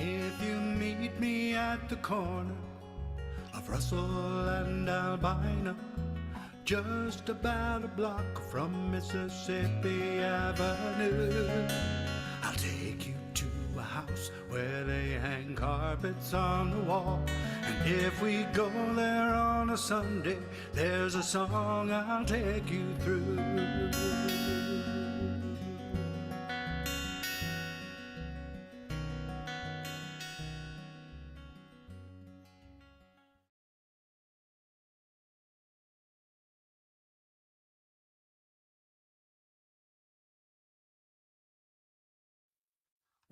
If you meet me at the corner of Russell and Albina, just about a block from Mississippi Avenue, I'll take you to a house where they hang carpets on the wall. And if we go there on a Sunday, there's a song I'll take you through.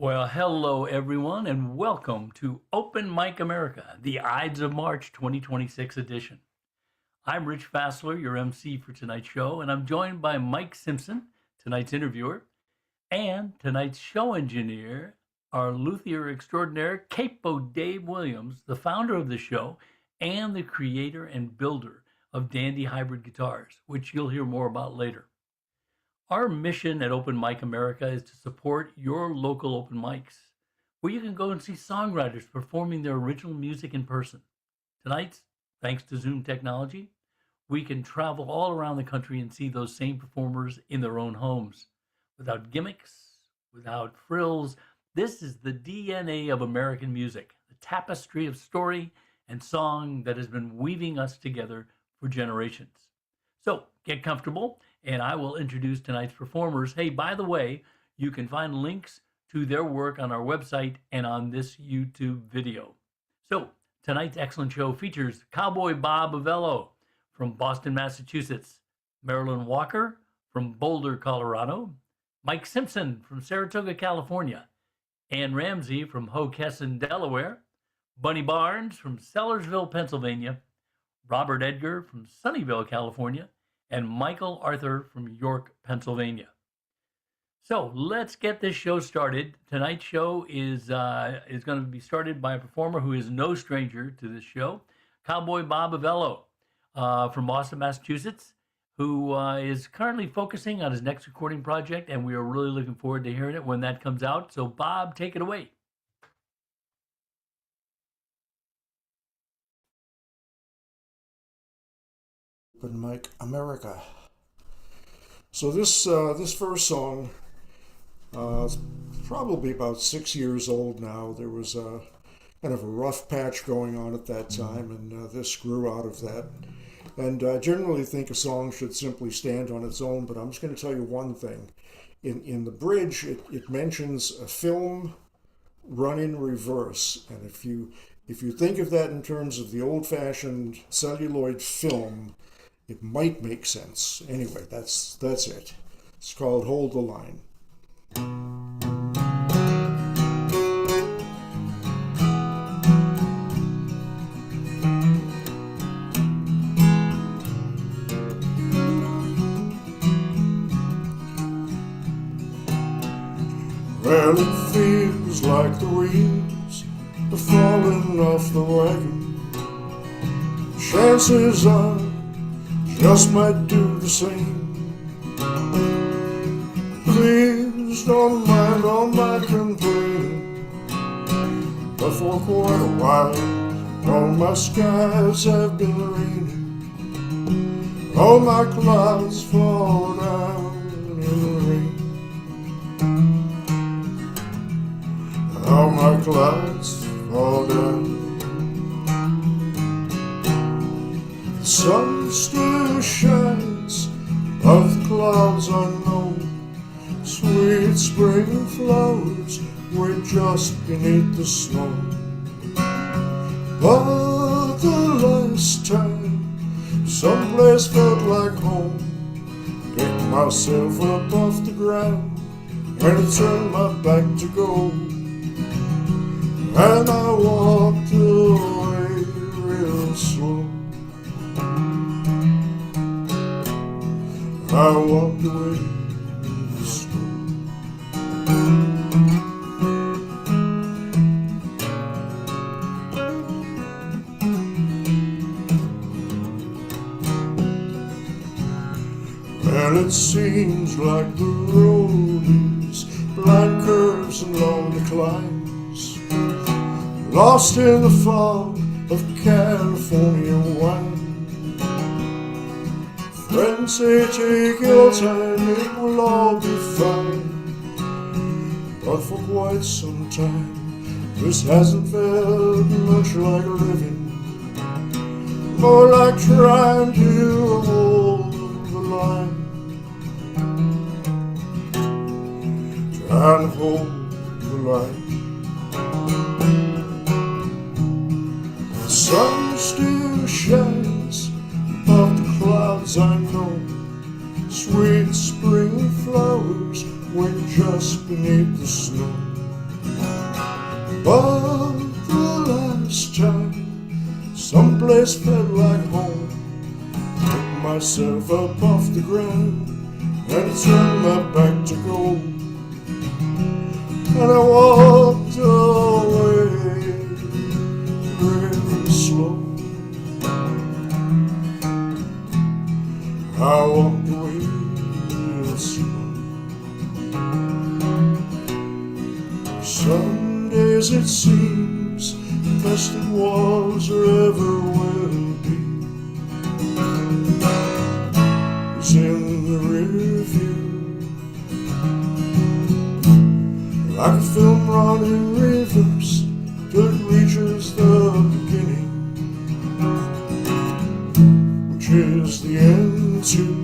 Well, hello everyone, and welcome to Open Mic America, the Ides of March 2026 edition. I'm Rich Fassler, your MC for tonight's show, and I'm joined by Mike Simpson, tonight's interviewer, and tonight's show engineer, our luthier extraordinaire, Capo Dave Williams, the founder of the show and the creator and builder of Dandy Hybrid Guitars, which you'll hear more about later. Our mission at Open Mic America is to support your local open mics, where you can go and see songwriters performing their original music in person. Tonight, thanks to Zoom technology, we can travel all around the country and see those same performers in their own homes. Without gimmicks, without frills, this is the DNA of American music, the tapestry of story and song that has been weaving us together for generations. So get comfortable, and I will introduce tonight's performers. Hey, by the way, you can find links to their work on our website and on this YouTube video. So tonight's excellent show features Cowboy Bob Uvello from Boston, Massachusetts, Marilyn Walker from Boulder, Colorado, Mike Simpson from Saratoga, California, Ann Ramsey from Hockessin, Delaware, Bunny Barnes from Sellersville, Pennsylvania, Robert Edgar from Sunnyvale, California, and Michael Arthur from York, Pennsylvania. So let's get this show started. Tonight's show is going to be started by a performer who is no stranger to this show, Cowboy Bob Uvello from Boston, Massachusetts, who is currently focusing on his next recording project, and we are really looking forward to hearing it when that comes out. So Bob, take it away. Open Mic America. So this first song is probably about 6 years old now. There was a kind of a rough patch going on at that time, and this grew out of that. And I generally think a song should simply stand on its own, but I'm just going to tell you one thing. In the bridge, it mentions a film run in reverse, and if you think of that in terms of the old-fashioned celluloid film, it might make sense. Anyway, that's it. It's called Hold the Line. Well, it feels like the wheels are falling off the wagon. Chances are just might do the same. Please don't mind all my complaining, but for quite a while all my skies have been raining. All my clouds fall down in the rain. All my clouds fall down. The sun still shines above the clouds unknown. Sweet spring flowers were just beneath the snow. But the last time someplace felt like home, picked myself up off the ground and I turned my back to go. And I walked away real slow. I walked away real slow. Well, it seems like the road is blind curves and lonely climbs. lost in the fog of California wine. Friends say take your time, it will all be fine. But for quite some time, this hasn't felt much like living, more like trying to hold the line. Trying to hold the line. The sun still shines above the clouds, I know. Sweet spring flowers went just beneath the snow. But the last time someplace felt like home, picked myself up off the ground and turned my back to go. And I walked away really slow. I walked away real slow. Some days it seems the best it was or ever will be is in the rear view. Like a film running reverse till it reaches the beginning, which is the end too.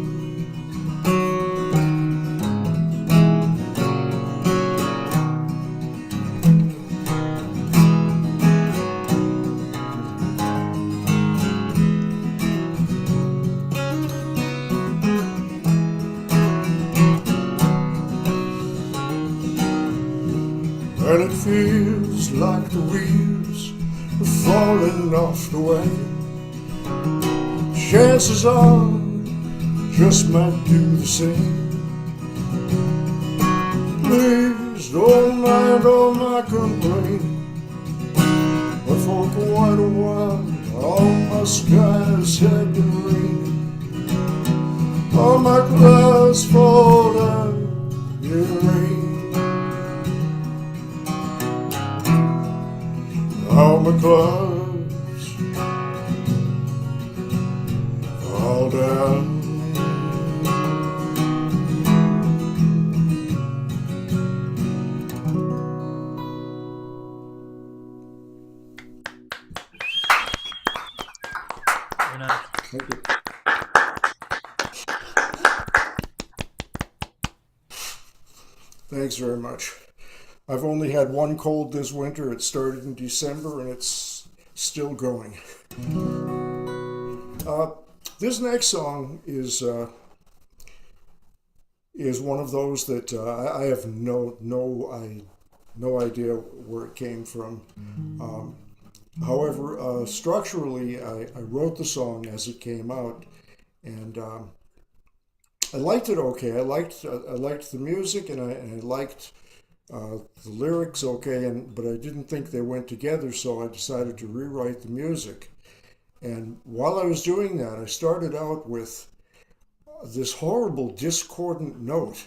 And it feels like the wheels are falling off the wagon. Chances are just might do the same. Please don't mind all my complaining, but for quite a while all my skies have been raining. All my clouds fall down in rain. All my clouds fall down. Very nice. Thank you. Thanks very much. I've only had one cold this winter. It started in December and it's still going. This next song is one of those that I have no idea where it came from. However, structurally, I wrote the song as it came out, and I liked it okay. I liked the music, and I liked the lyrics okay, but I didn't think they went together, so I decided to rewrite the music. And while I was doing that, I started out with this horrible discordant note,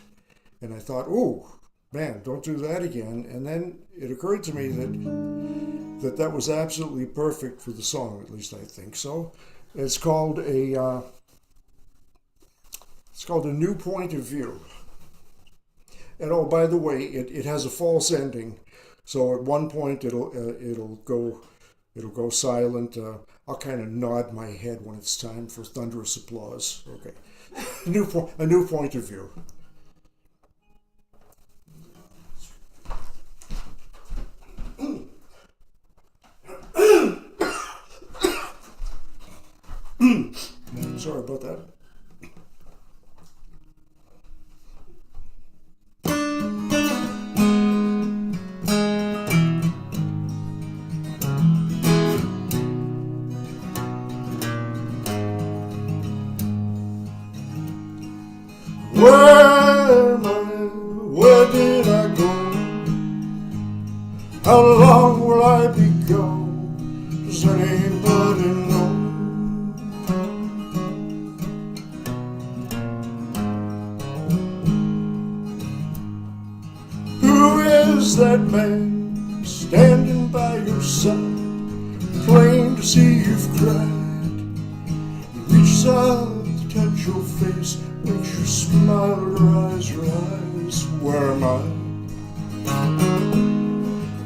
and I thought, "Ooh, man, don't do that again." And then it occurred to me that was absolutely perfect for the song. At least I think so. It's called a New Point of View. And oh, by the way, it has a false ending, so at one point it'll go silent. I'll kind of nod my head when it's time for thunderous applause. Okay, a new point of view. Sorry about that. Where am I? Where did I go? How long will I be gone? Does anybody know? Who is that man standing by your side, plain to see you've cried. He reaches out to touch your face, makes you smile, her eyes rise. Where am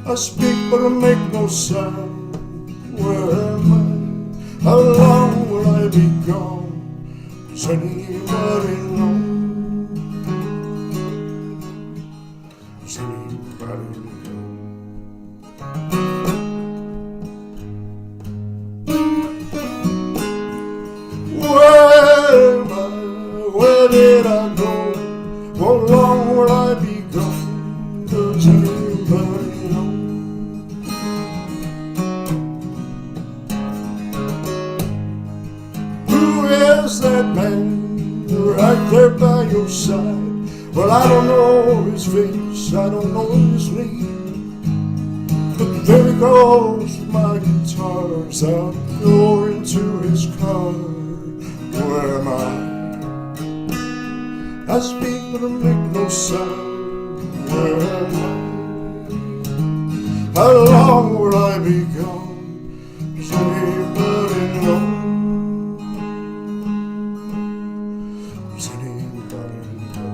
I speak but I make no sound. Where am I? How long will I be gone? Does anybody know? Does anybody know? Where am I? Where did I go? How long will I be gone? Does anybody know? Who is that man right there by your side? Well, I don't know his face, I don't know his name, but there he goes with my guitars out, go into his car. Where am I speak but I make no sound. Where am I? How long will I be gone? Does anybody know? Does anybody know?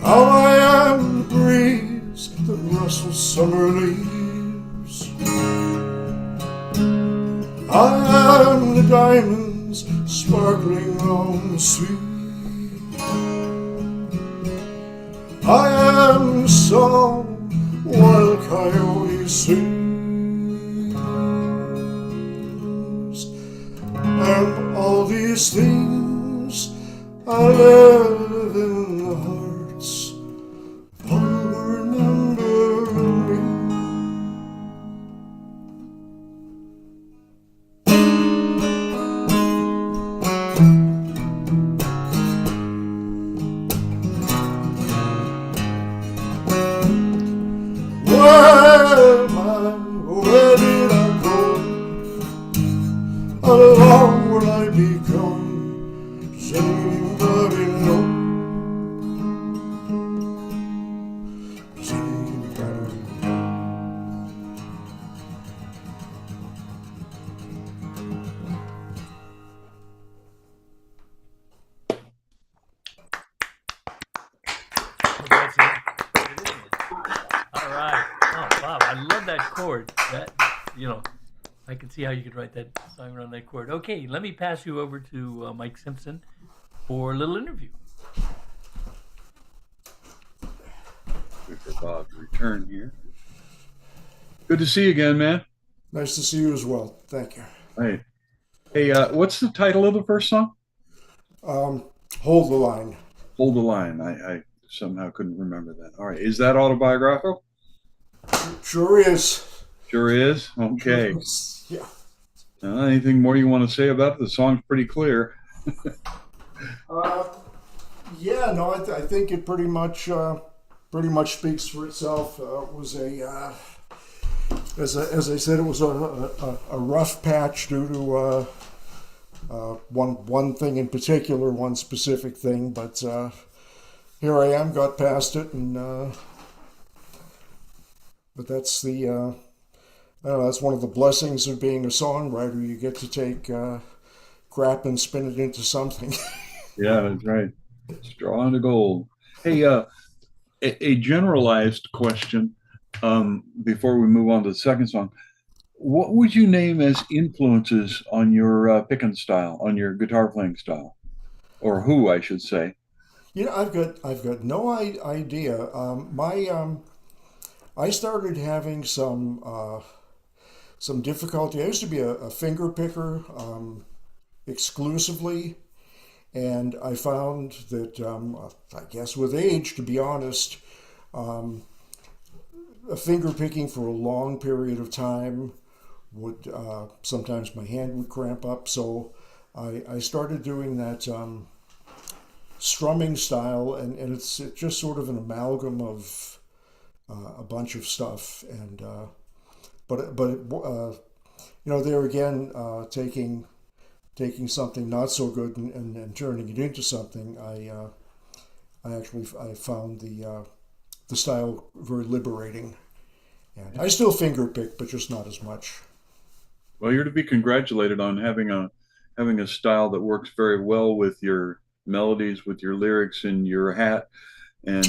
How I am the breeze that rustles summer leaves. I am the diamonds sparkling on the sea. I am the song wild coyote sings. And all these things I live in the hearts of remembering me. Where am I? Where did I go? How long will I be gone? Does anybody know? Does anybody know? All right. Oh, wow. I love that chord. I can see how you could write that song around that chord. Okay, let me pass you over to Mike Simpson for a little interview. Wait for Bob to return here. Good to see you again, man. Nice to see you as well. Thank you. Hey, what's the title of the first song? Hold the line. Hold the Line. I somehow couldn't remember that. All right. Is that autobiographical? Sure is. Sure is. Okay. Yeah. Anything more you want to say about it? The song's pretty clear. Yeah. No, I think it pretty much speaks for itself. It was as I said, it was a rough patch due to one thing in particular, one specific thing. But here I am, got past it, and but that's I don't know, that's one of the blessings of being a songwriter. You get to take crap and spin it into something. Yeah, that's right. Straw into gold. Hey, a generalized question before we move on to the second song. What would you name as influences on your picking style, on your guitar playing style, or who I should say? I've got no idea. I started having some difficulty. I used to be a finger picker exclusively, and I found that I guess with age, to be honest, finger picking for a long period of time would sometimes my hand would cramp up. So I started doing that strumming style, and it's just sort of an amalgam of a bunch of stuff, and there again, taking something not so good and turning it into something, I found the style very liberating. And I still finger pick, but just not as much. Well, you're to be congratulated on having a style that works very well with your melodies, with your lyrics, and your hat, and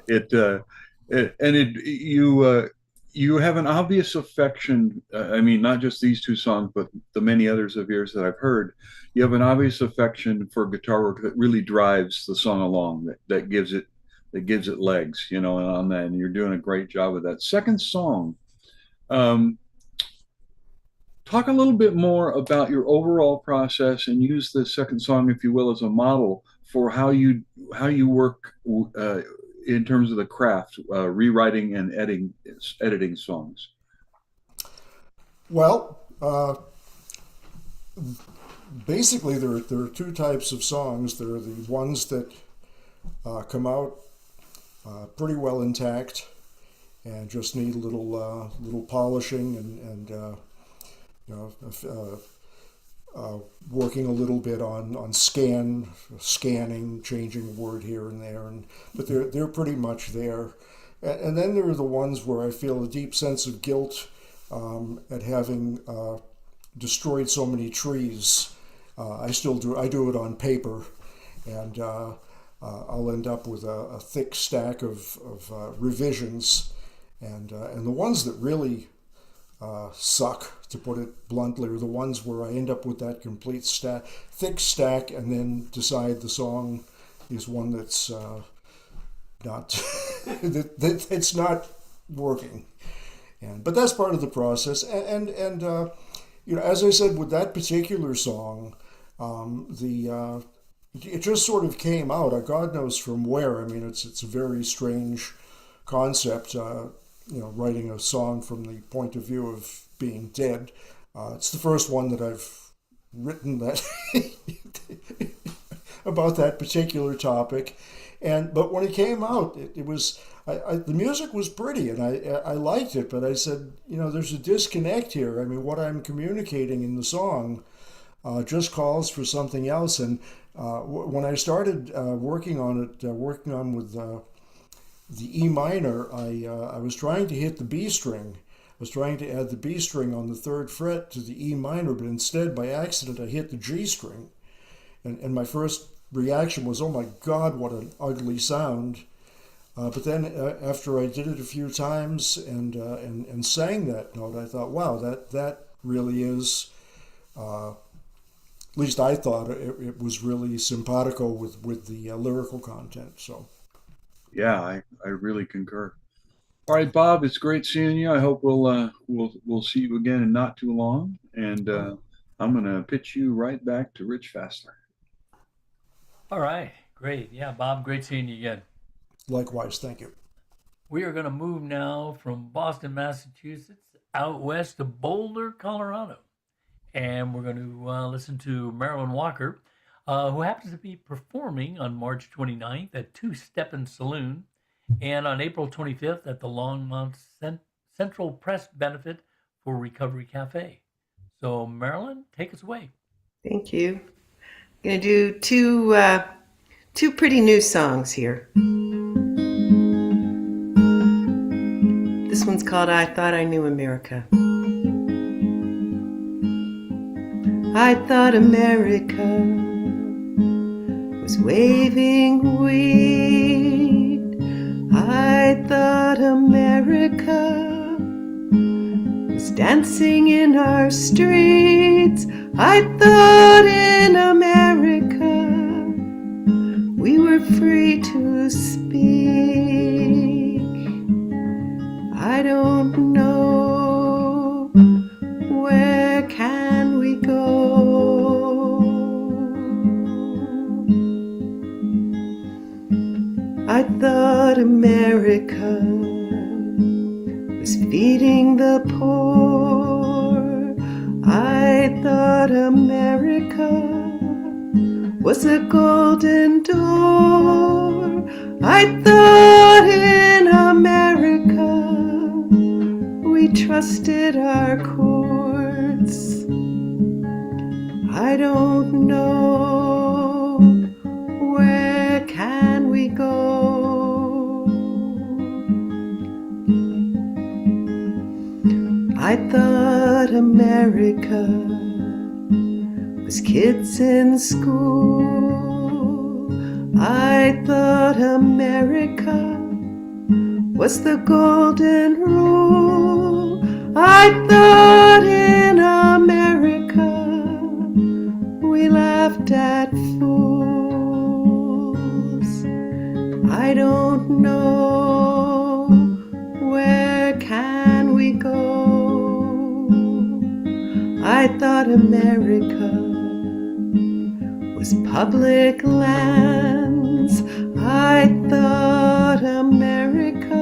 it, and it you have an obvious affection. I mean, not just these two songs, but the many others of yours that I've heard. You have an obvious affection for guitar work that really drives the song along. That gives it legs, and on that, and you're doing a great job with that. Second song. Talk a little bit more about your overall process, and use the second song, if you will, as a model for how you work in terms of the craft, rewriting and editing songs. Well, basically, there are two types of songs. There are the ones that come out pretty well intact and just need a little polishing and working a little bit on scanning, changing a word here and there, but they're pretty much there. And then there are the ones where I feel a deep sense of guilt at having destroyed so many trees. I do it on paper, and I'll end up with a thick stack of revisions, and the ones that really suck, to put it bluntly, are the ones where I end up with that complete thick stack, and then decide the song is one that's not that it's not working. But that's part of the process. And as I said, with that particular song, it just sort of came out. God knows from where. I mean, it's a very strange concept. Writing a song from the point of view of being dead. It's the first one that I've written that about that particular topic, but when it came out, it was the music was pretty, and I liked it, but I said, there's a disconnect here. I mean, what I'm communicating in the song just calls for something else. And when I started working on it, with the E minor, I was trying to hit the B string. I was trying to add the B string on the 3rd fret to the E minor, but instead, by accident, I hit the G string. And my first reaction was, oh my God, what an ugly sound. But then after I did it a few times and sang that note, I thought, wow, that really is, at least I thought it was really simpatico with the lyrical content. So. Yeah, I really concur. All right, Bob, it's great seeing you. I hope we'll see you again in not too long. And I'm going to pitch you right back to Rich Fassler. All right, great. Yeah, Bob, great seeing you again. Likewise, thank you. We are going to move now from Boston, Massachusetts, out west to Boulder, Colorado. And we're going to listen to Marilyn Walker, who happens to be performing on March 29th at Two Steppin' Saloon and on April 25th at the Longmont Central Press Benefit for Recovery Cafe. So, Marilyn, take us away. Thank you. I'm going to do two pretty new songs here. This one's called I Thought I Knew America. I thought America was waving weed. I thought America was dancing in our streets. I thought in America we were free to speak. I don't know, where can we go? I thought America was feeding the poor. I thought America was a golden door. I thought in America exhausted our courts. I don't know, where can we go? I thought America was kids in school. I thought America was the golden rule. I thought in America we laughed at fools. I don't know, where can we go? I thought America was public lands. I thought America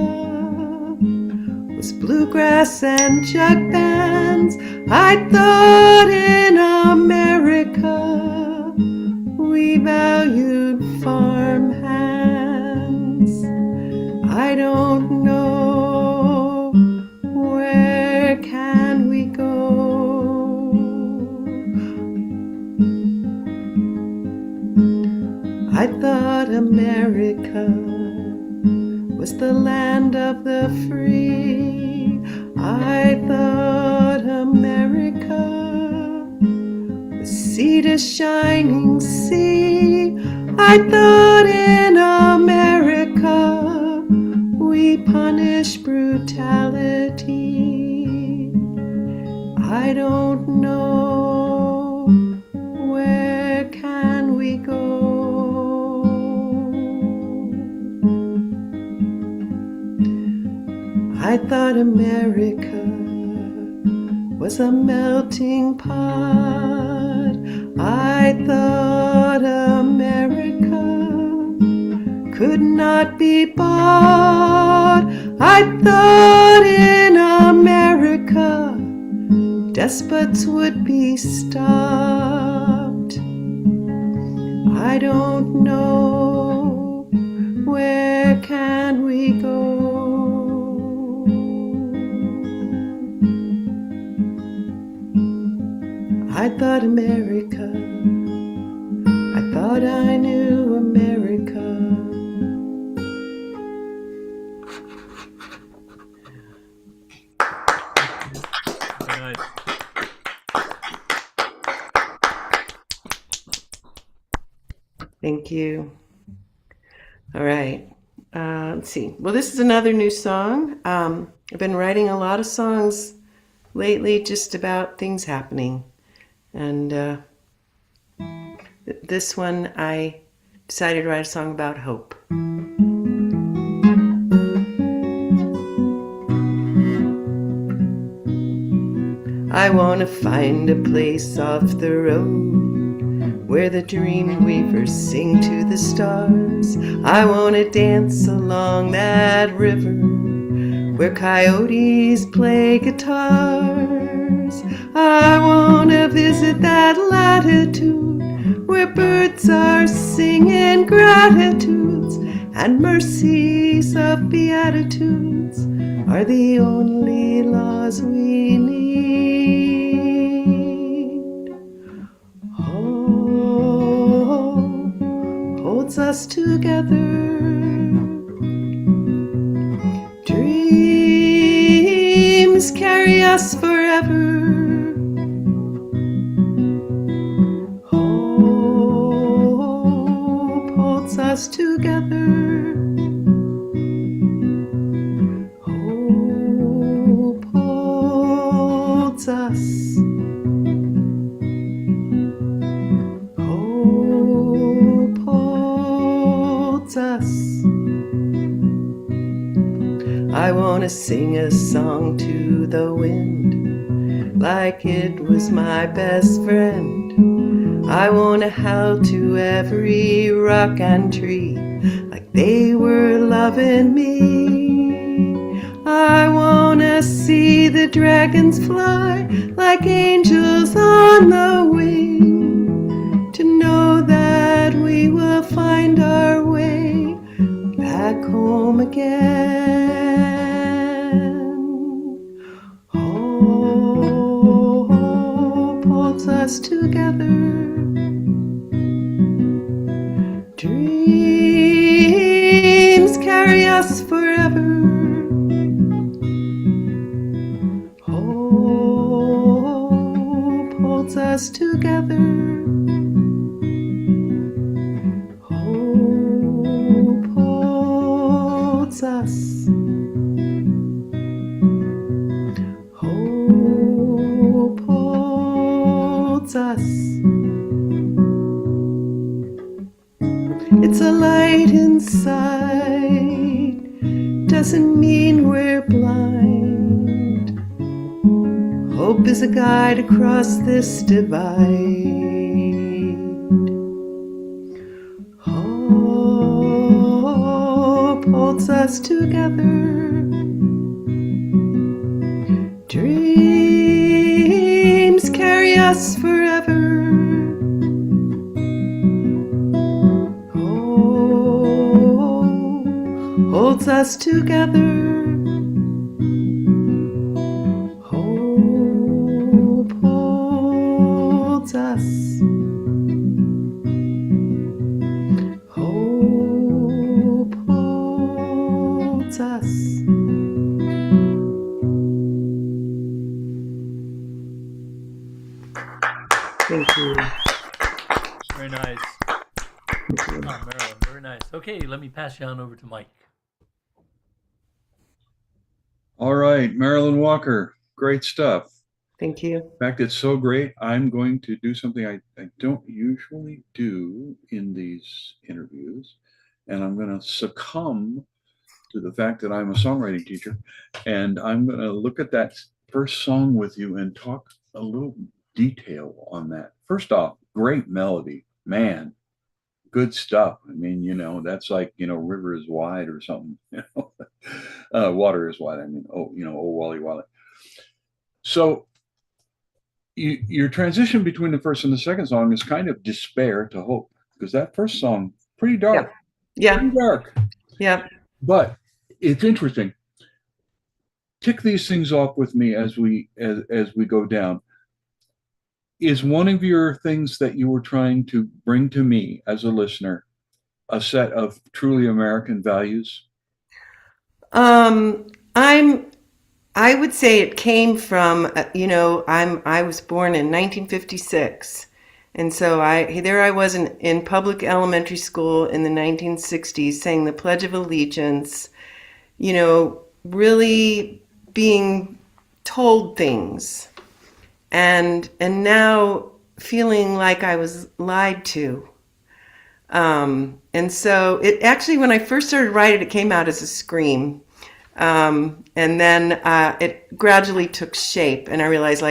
was bluegrass and jug bands. I thought in America we valued farm hands. I don't know, where can we go? I thought America was the land of the free. I thought America was sea to shining sea. I thought in America we punish brutality. I don't know, where can we go? I thought America was a melting pot. I thought America could not be bought. I thought in America despots would be stopped. I don't know, where can we go? I thought America, I thought I knew America. Very nice. Thank you. All right. Let's see. Well, this is another new song. I've been writing a lot of songs lately just about things happening. And this one, I decided to write a song about hope. I want to find a place off the road where the dream weavers sing to the stars. I want to dance along that river where coyotes play guitars. I want to visit that latitude where birds are singing gratitudes and mercies of beatitudes are the only laws we need. Hope holds us together. Dreams carry us forever. Hope holds us together. Hope holds us. Hope holds us. I want to sing a song to the wind like it was my best friend. I want to howl to every rock and tree like they were loving me. I want to see the dragons fly like angels on the wing, to know that we will find our way back home again. Hope us together. Dreams carry us forever. Hope holds us together. Hope holds us. Hope holds us. It's a light inside, doesn't mean we're blind. Hope is a guide across this divide. Hope holds us together. Dreams carry us forever. Holds us together. Hope holds us. Hope holds us. Thank you. Very nice. Oh, Marilyn, very nice. Okay, let me pass you on over to Mike. All right, Marilyn Walker, great stuff. Thank you. In fact, it's so great. I'm going to do something I don't usually do in these interviews, and I'm going to succumb to the fact that I'm a songwriting teacher, and I'm going to look at that first song with you and talk a little detail on that. First off, great melody, man. Good stuff. I mean, that's like, river is wide or something, water is wide. I mean, oh Wally Wally. So your transition between the first and the second song is kind of despair to hope, because that first song, pretty dark. Yeah. Pretty dark. Yeah. But it's interesting. Tick these things off with me as we go down. Is one of your things that you were trying to bring to me as a listener a set of truly American values? I would say it came from, I was born in 1956. And so there I was in public elementary school in the 1960s saying the Pledge of Allegiance, really being told things. And now feeling like I was lied to. And so it actually, when I first started writing, it came out as a scream. And then it gradually took shape, and I realized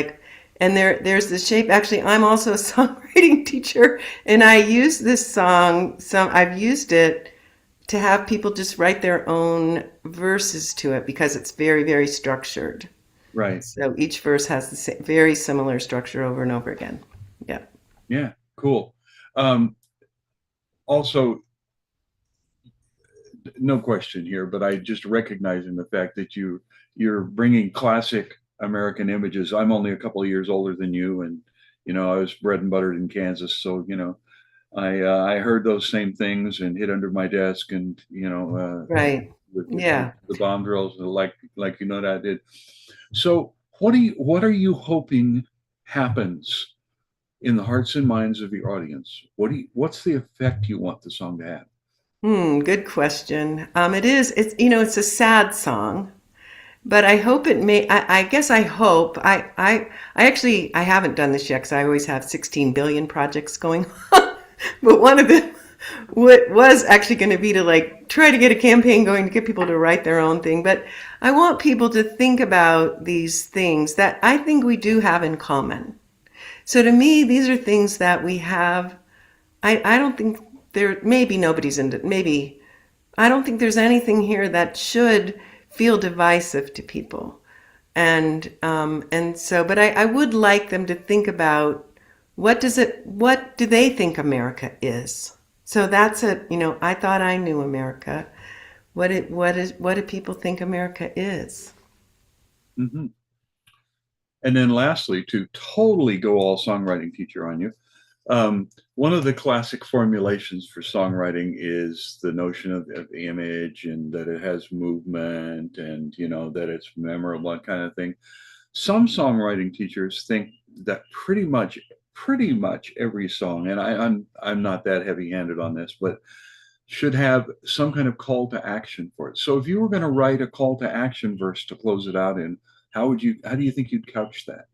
and there's the shape. Actually, I'm also a songwriting teacher, and I use this song. I've used it to have people just write their own verses to it because it's very, very structured. Right. So each verse has the same, very similar structure over and over again. Yeah. Yeah. Cool. Also, no question here, but I just recognizing the fact that you're bringing classic American images. I'm only a couple of years older than you, and I was bred and buttered in Kansas, so I heard those same things and hid under my desk, and right. The bomb drills, like that I did. So what are you hoping happens in the hearts and minds of your audience? What's the effect you want the song to have? Good question. It's a sad song, but I hope it may, I guess I hope, I haven't done this yet because I always have 16 billion projects going on, but one of them was actually going to be to try to get a campaign going to get people to write their own thing. But I want people to think about these things that I think we do have in common. So to me, these are things that we have. I don't think maybe nobody's into, maybe, I don't think there's anything here that should feel divisive to people. And so, but I would like them to think about what do they think America is? So that's I thought I knew America. What do people think America is? Mm-hmm. And then lastly, to totally go all songwriting teacher on you, one of the classic formulations for songwriting is the notion of image and that it has movement and, that it's memorable, that kind of thing. Some songwriting teachers think that pretty much every song, and I'm not that heavy-handed on this, but should have some kind of call to action for it. So if you were going to write a call to action verse to close it out in, how do you think you'd couch that?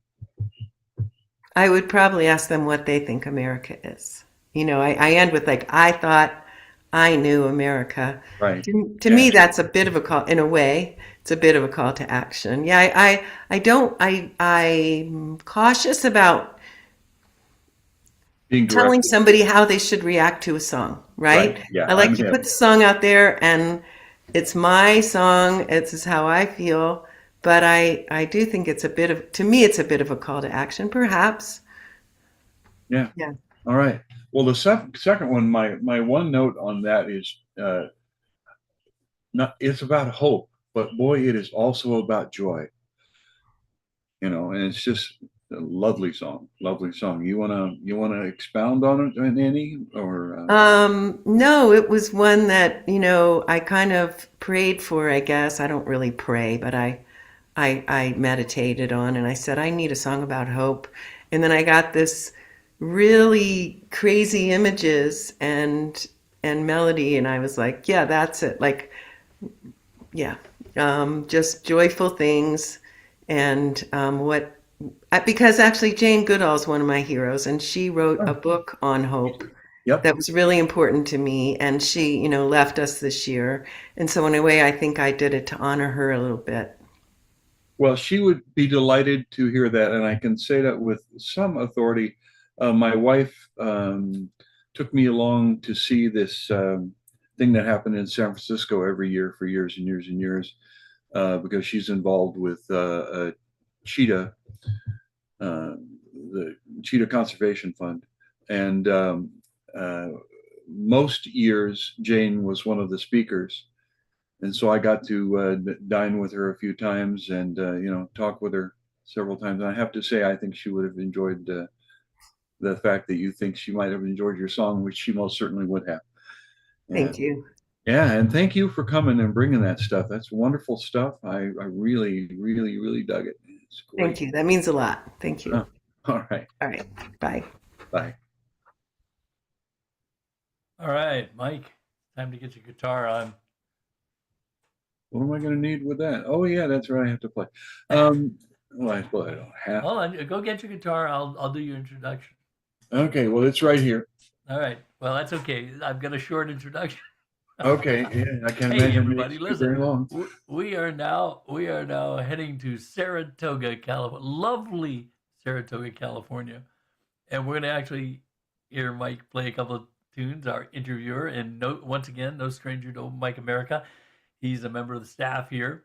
I would probably ask them what they think America is. I end with like, I thought I knew America. Right. To me, that's a bit of a call, in a way, it's a bit of a call to action. Yeah, I'm cautious about Being telling directed. somebody how they should react to a song, right? Yeah, I like I'm to him. put the song out there and it's my song, it's how I feel. But I do think it's to me, it's a bit of a call to action, perhaps. Yeah. Yeah. All right. Well, the second one, my one note on that is it's about hope, but boy, it is also about joy. And it's just a lovely song. You wanna expound on it, any or? No, it was one that, I kind of prayed for, I guess. I don't really pray, but I meditated on, and I said, I need a song about hope. And then I got this really crazy images and melody, and I was like, yeah, that's it. Like, yeah, just joyful things. And because actually Jane Goodall is one of my heroes, and she wrote a book on hope. Yep. That was really important to me, and she, left us this year. And so in a way, I think I did it to honor her a little bit. Well, she would be delighted to hear that, and I can say that with some authority. My wife took me along to see this thing that happened in San Francisco every year for years and years and years, because she's involved with a cheetah, the Cheetah Conservation Fund, and most years Jane was one of the speakers. And so I got to dine with her a few times and, talk with her several times. And I have to say, I think she would have enjoyed the fact that you think she might have enjoyed your song, which she most certainly would have. Thank you. Yeah, and thank you for coming and bringing that stuff. That's wonderful stuff. I really, really, really dug it. It's great. Thank you. That means a lot. Thank you. All right. All right. Bye. Bye. All right, Mike, time to get your guitar on. What am I going to need with that? Oh, yeah, that's right. I have to play. Well, I don't have. Hold on, go get your guitar. I'll do your introduction. Okay, well, it's right here. All right. Well, that's okay. I've got a short introduction. Okay, yeah, I can Hey, imagine. everybody, listen. Very long. We are now heading to Saratoga, California, lovely Saratoga, California, and we're going to actually hear Mike play a couple of tunes. Our interviewer, and once again, no stranger to Open Mic America. He's a member of the staff here.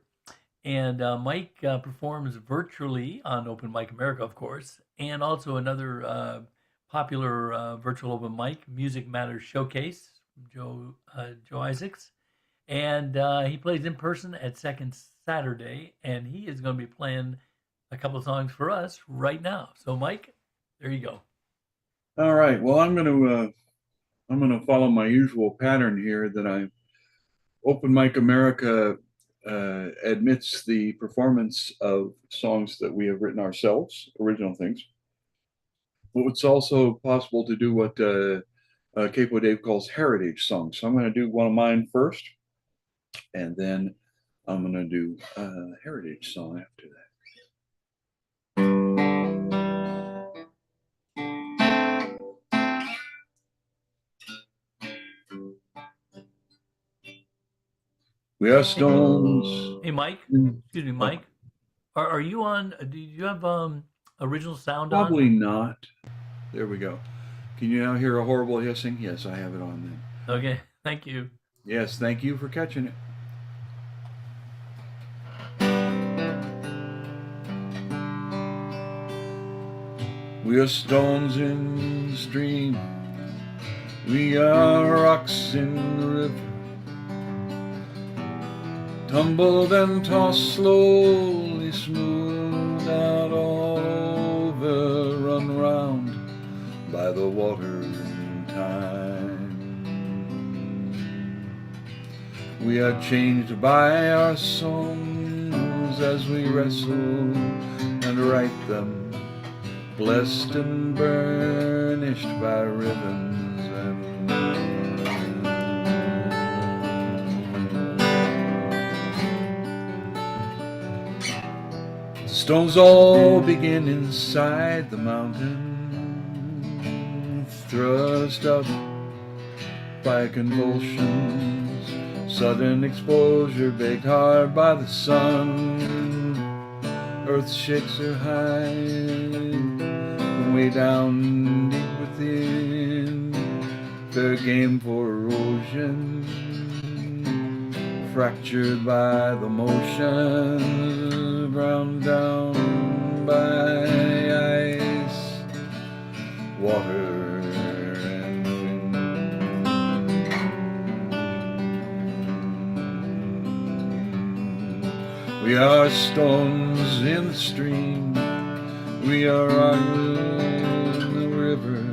And Mike performs virtually on Open Mic America, of course, and also another popular virtual open mic, Music Matters Showcase, Joe Isaacs. And he plays in person at Second Saturday, and he is going to be playing a couple of songs for us right now. So, Mike, there you go. All right. Well, I'm going to follow my usual pattern here that Open Mic America admits the performance of songs that we have written ourselves, original things. But it's also possible to do what Capo Dave calls heritage songs. So I'm going to do one of mine first, and then I'm going to do a heritage song after that. We are stones. Hey, Mike. Excuse me, Mike. Are you on? Do you have original sound on? Probably not. There we go. Can you now hear a horrible hissing? Yes, I have it on then. Okay, thank you. Yes, thank you for catching it. We are stones in the stream. We are rocks in the river. Tumbled and tossed slowly smooth out all over, run round by the water in time. We are changed by our songs as we wrestle and write them, blessed and burnished by rhythms and the stones all begin inside the mountain, thrust up by convulsions, sudden exposure baked hard by the sun. Earth shakes her high, way down deep within, fair game for erosion, fractured by the motion, ground down by ice, water, and wind. We are stones in the stream, we are in the river,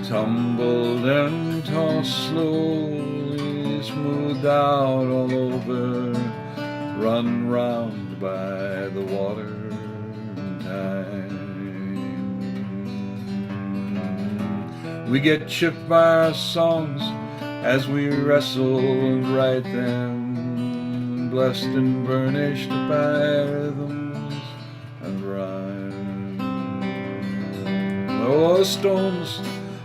tumbled and tossed slowly, smoothed out all over, run round by the water time. We get chipped by our songs as we wrestle and write them, blessed and burnished by rhythms and rhyme. Oh, stones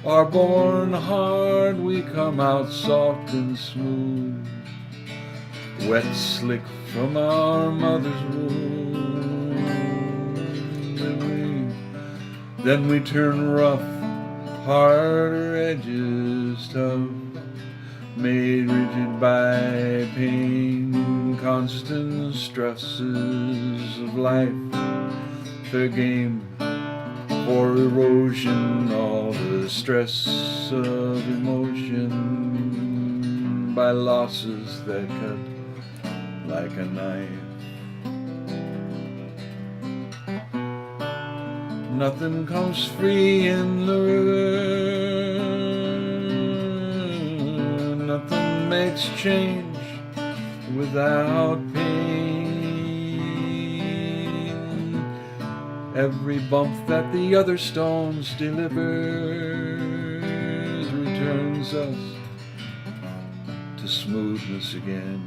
are born hard, we come out soft and smooth, wet slick from our mother's womb. Then we turn rough, harder edges tough, made rigid by pain, constant stresses of life, fair game for erosion, all the stress of emotion, by losses that cut like a knife. Nothing comes free in the river, nothing makes change without pain. Every bump that the other stones delivers returns us to smoothness again.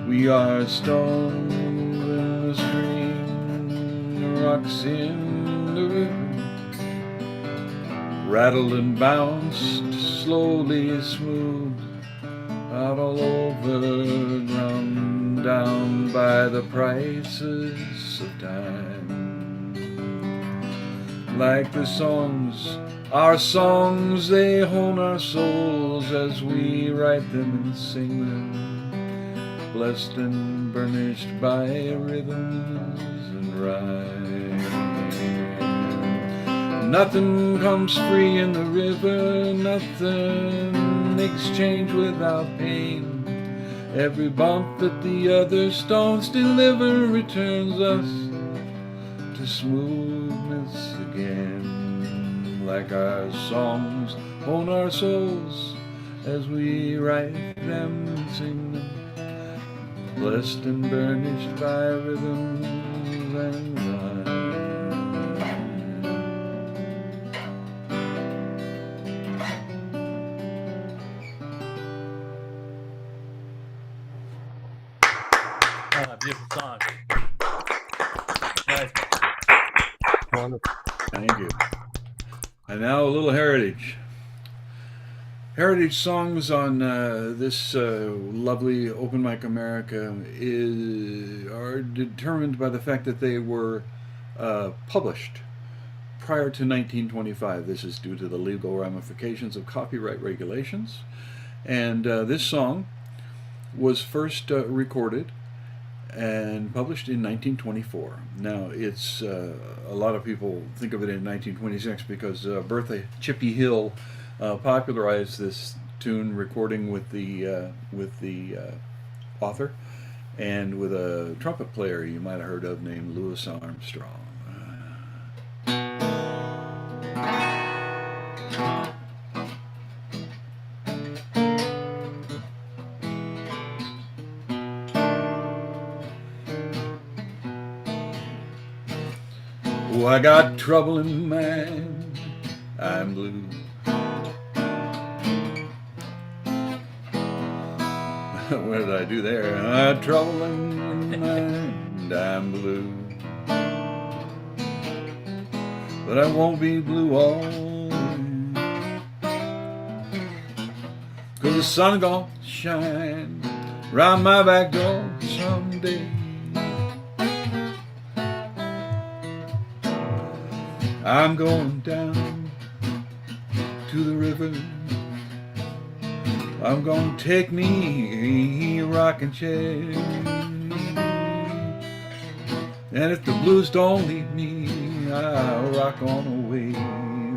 We are stones in the stream, rocks in the river, rattled and bounced, slowly smooth out all over, ground down by the prices of time. Like the songs, our songs, they hone our souls as we write them and sing them, blessed and burnished by rhythms and rhyme. Nothing comes free in the river, nothing exchange without pain. Every bump that the other stones deliver returns us to smoothness again. Like our songs hone our souls as we write them and sing them, blessed and burnished by rhythms and rhyme. Beautiful song. Nice. Wonderful. Thank you. And now a little heritage. Heritage songs on this lovely Open Mic America are determined by the fact that they were published prior to 1925. This is due to the legal ramifications of copyright regulations. And this song was first recorded and published in 1924. Now, it's a lot of people think of it in 1926 because Bertha Chippy Hill popularized this tune, recording with the author, and with a trumpet player you might have heard of named Louis Armstrong. Oh, I got trouble in my mind, I'm blue. What did I do there? I got trouble in my mind, I'm blue. But I won't be blue always, 'cause the sun gonna shine round my back door someday. I'm going down to the river. I'm gonna take me a rocking chair. And if the blues don't leave me, I'll rock on away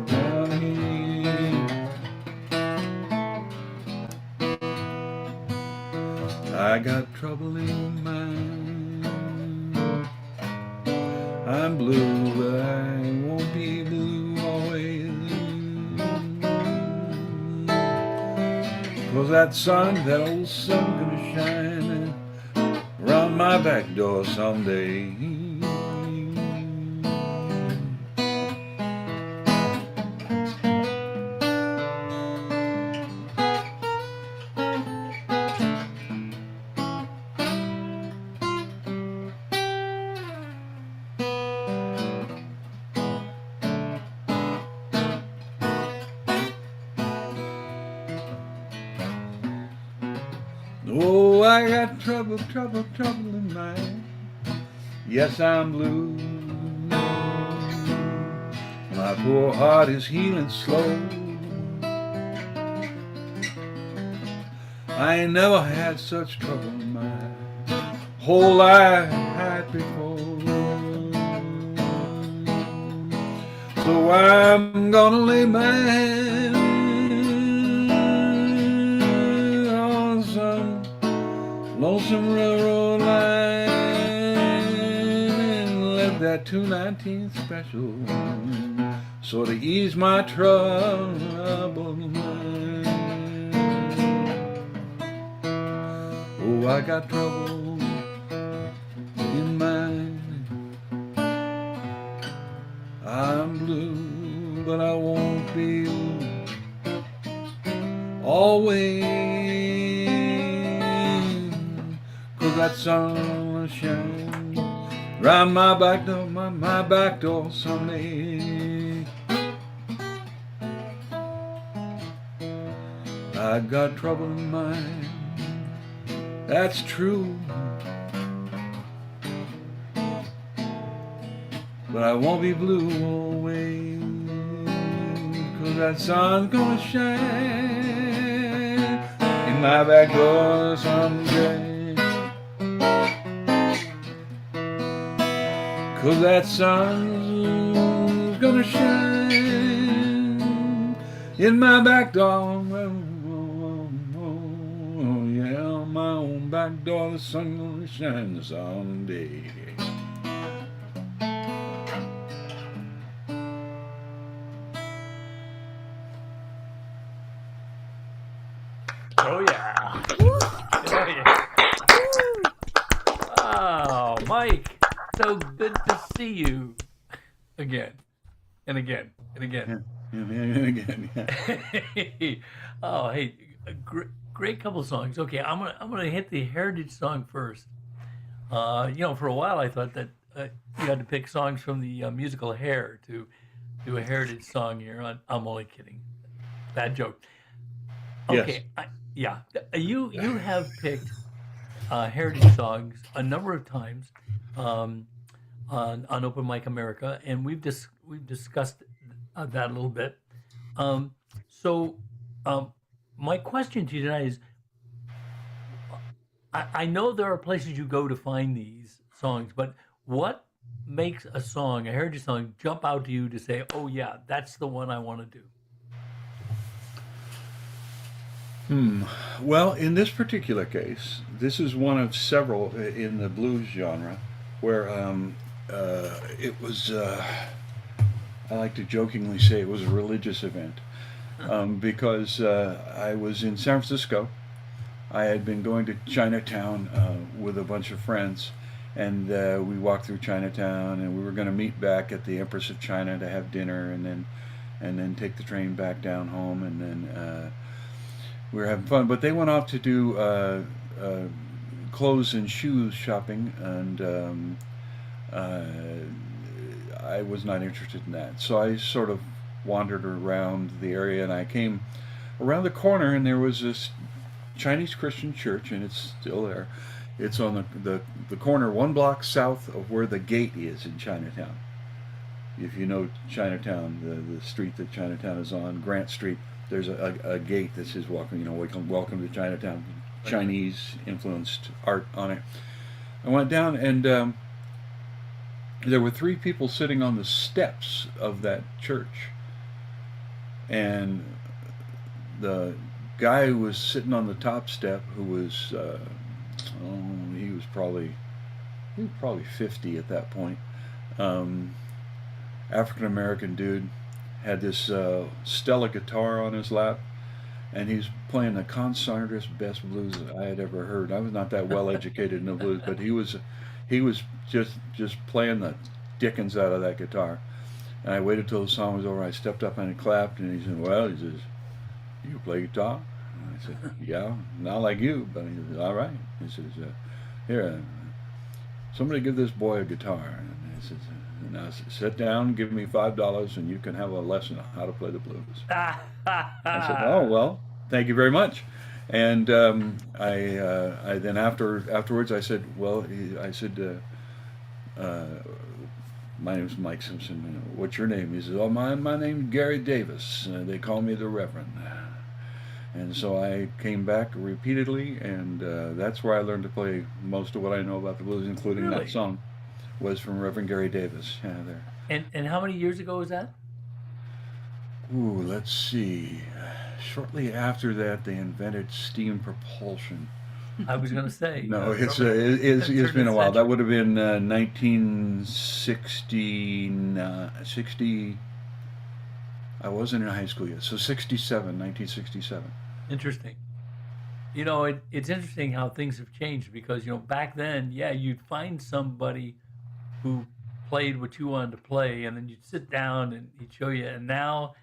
down here. I got trouble in my mind. I'm blue, but I won't be blue always. 'Cause that sun, that old sun gonna shine around my back door someday. Oh, I got trouble, trouble, trouble in mind. Yes, I'm blue. My poor heart is healing slow. I ain't never had such trouble in my whole life before. So I'm gonna lay my hand on some lonesome railroad line and let that 219 special sort of ease my troubled mind. Oh, I got trouble in mind. I'm blue, but I won't be always. 'Cause that sun will shine round my back door, my back door someday. I got trouble in mind, that's true. But I won't be blue always, 'cause that sun's gonna shine in my back door someday. 'Cause that sun's gonna shine in my back door. Oh, yeah, my own back door, the sun's gonna shine someday. Oh yeah. Oh yeah. Oh, Mike, so good to see you again and again and again. Yeah, again, yeah. Oh, hey, a great couple songs. Okay, I'm gonna hit the heritage song first. For a while I thought that you had to pick songs from the musical Hair to do a heritage song here. I'm only kidding. Bad joke. Okay, Yes. you have picked heritage songs a number of times on Open Mic America, and we've discussed that a little bit. So, my question to you tonight is: I know there are places you go to find these songs, but what makes a heritage song, jump out to you to say, "Oh yeah, that's the one I want to do"? Well, in this particular case, this is one of several in the blues genre where it was, I like to jokingly say it was a religious event because I was in San Francisco. I had been going to Chinatown with a bunch of friends, and we walked through Chinatown, and we were going to meet back at the Empress of China to have dinner, and then take the train back down home, and then we were having fun. But they went off to do clothes and shoes shopping, and I was not interested in that. So I sort of wandered around the area, and I came around the corner, and there was this Chinese Christian church, and it's still there. It's on the corner 1 block south of where the gate is in Chinatown. If you know Chinatown, the street that Chinatown is on, Grant Street, there's a gate that says welcome to Chinatown, Chinese influenced art on it. I went down, and there were 3 people sitting on the steps of that church, and the guy who was sitting on the top step, who was he was probably 50 at that point. African American dude, had this Stella guitar on his lap, and he's playing the concertist best blues I had ever heard. I was not that well educated in the blues, but he was just playing the dickens out of that guitar. And I waited till the song was over. I stepped up and I clapped, and he said, "Well," he says, "you play guitar?" And I said, "Yeah, not like you." But he says, "All right." He says, "Here, somebody give this boy a guitar." And he says, "Now sit down, give me $5, and you can have a lesson on how to play the blues." I said, "Oh well, thank you very much." And I then afterwards I said, "Well," I said, "My name's Mike Simpson. What's your name?" He says, "Oh, my name's Gary Davis. They call me the Reverend." And so I came back repeatedly, and that's where I learned to play most of what I know about the blues, including Really? that song, was from Reverend Gary Davis. Yeah, there. And how many years ago was that? Ooh, let's see. Shortly after that, they invented steam propulsion. I was going to say. No, it's probably it's turn of been the a while. That century. would have been 1960. I wasn't in high school yet, so 1967. Interesting. It's interesting how things have changed because, back then, yeah, you'd find somebody who played what you wanted to play, and then you'd sit down and he'd show you. And now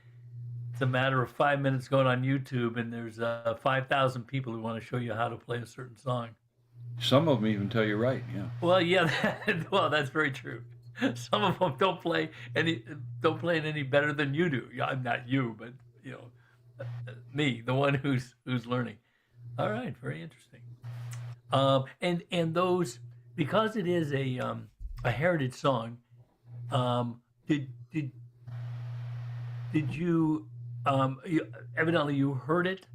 it's a matter of 5 minutes going on YouTube, and there's 5,000 people who want to show you how to play a certain song. Some of them even tell you right. Yeah. Well, yeah, well, that's very true. Some of them don't play it any better than you do. Yeah, I'm not you, but me, the one who's learning. All right, very interesting. And those, because it is a heritage song. Did you, evidently you heard it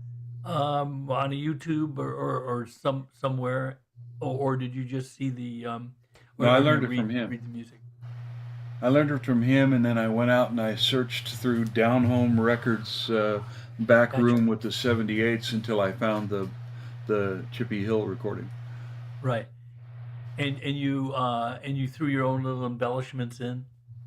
on a YouTube or somewhere, or did you just see the No, I or learned you it from him. read the music? I learned it from him, and then I went out and I searched through Down Home Records back Gotcha. room with the 78s until I found the Chippy Hill recording. Right. And you threw your own little embellishments in,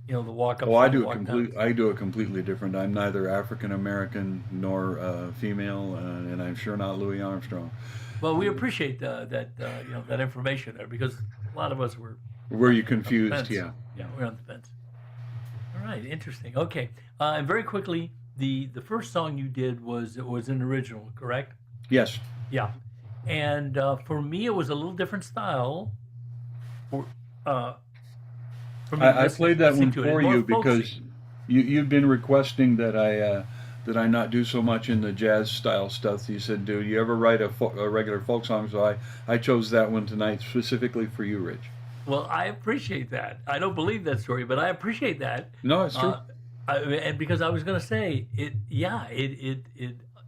the walk up. Oh, I the do it walk complete. downs. I do it completely different. I'm neither African American nor female, and I'm sure not Louis Armstrong. Well, we appreciate that information there because a lot of us were Were you on the confused? fence. Yeah. Yeah, we're on the fence. All right, interesting. Okay, and very quickly, the first song you did was an original, correct? Yes. Yeah, and for me, it was a little different style. For for me, I played that listening one to it. It's for more you folksy. because you've been requesting that I not do so much in the jazz style stuff. You said, "Do you ever write a regular folk song?" So I chose that one tonight specifically for you, Rich. Well, I appreciate that. I don't believe that story, but I appreciate that. No, it's true. And because I was going to say it, yeah, it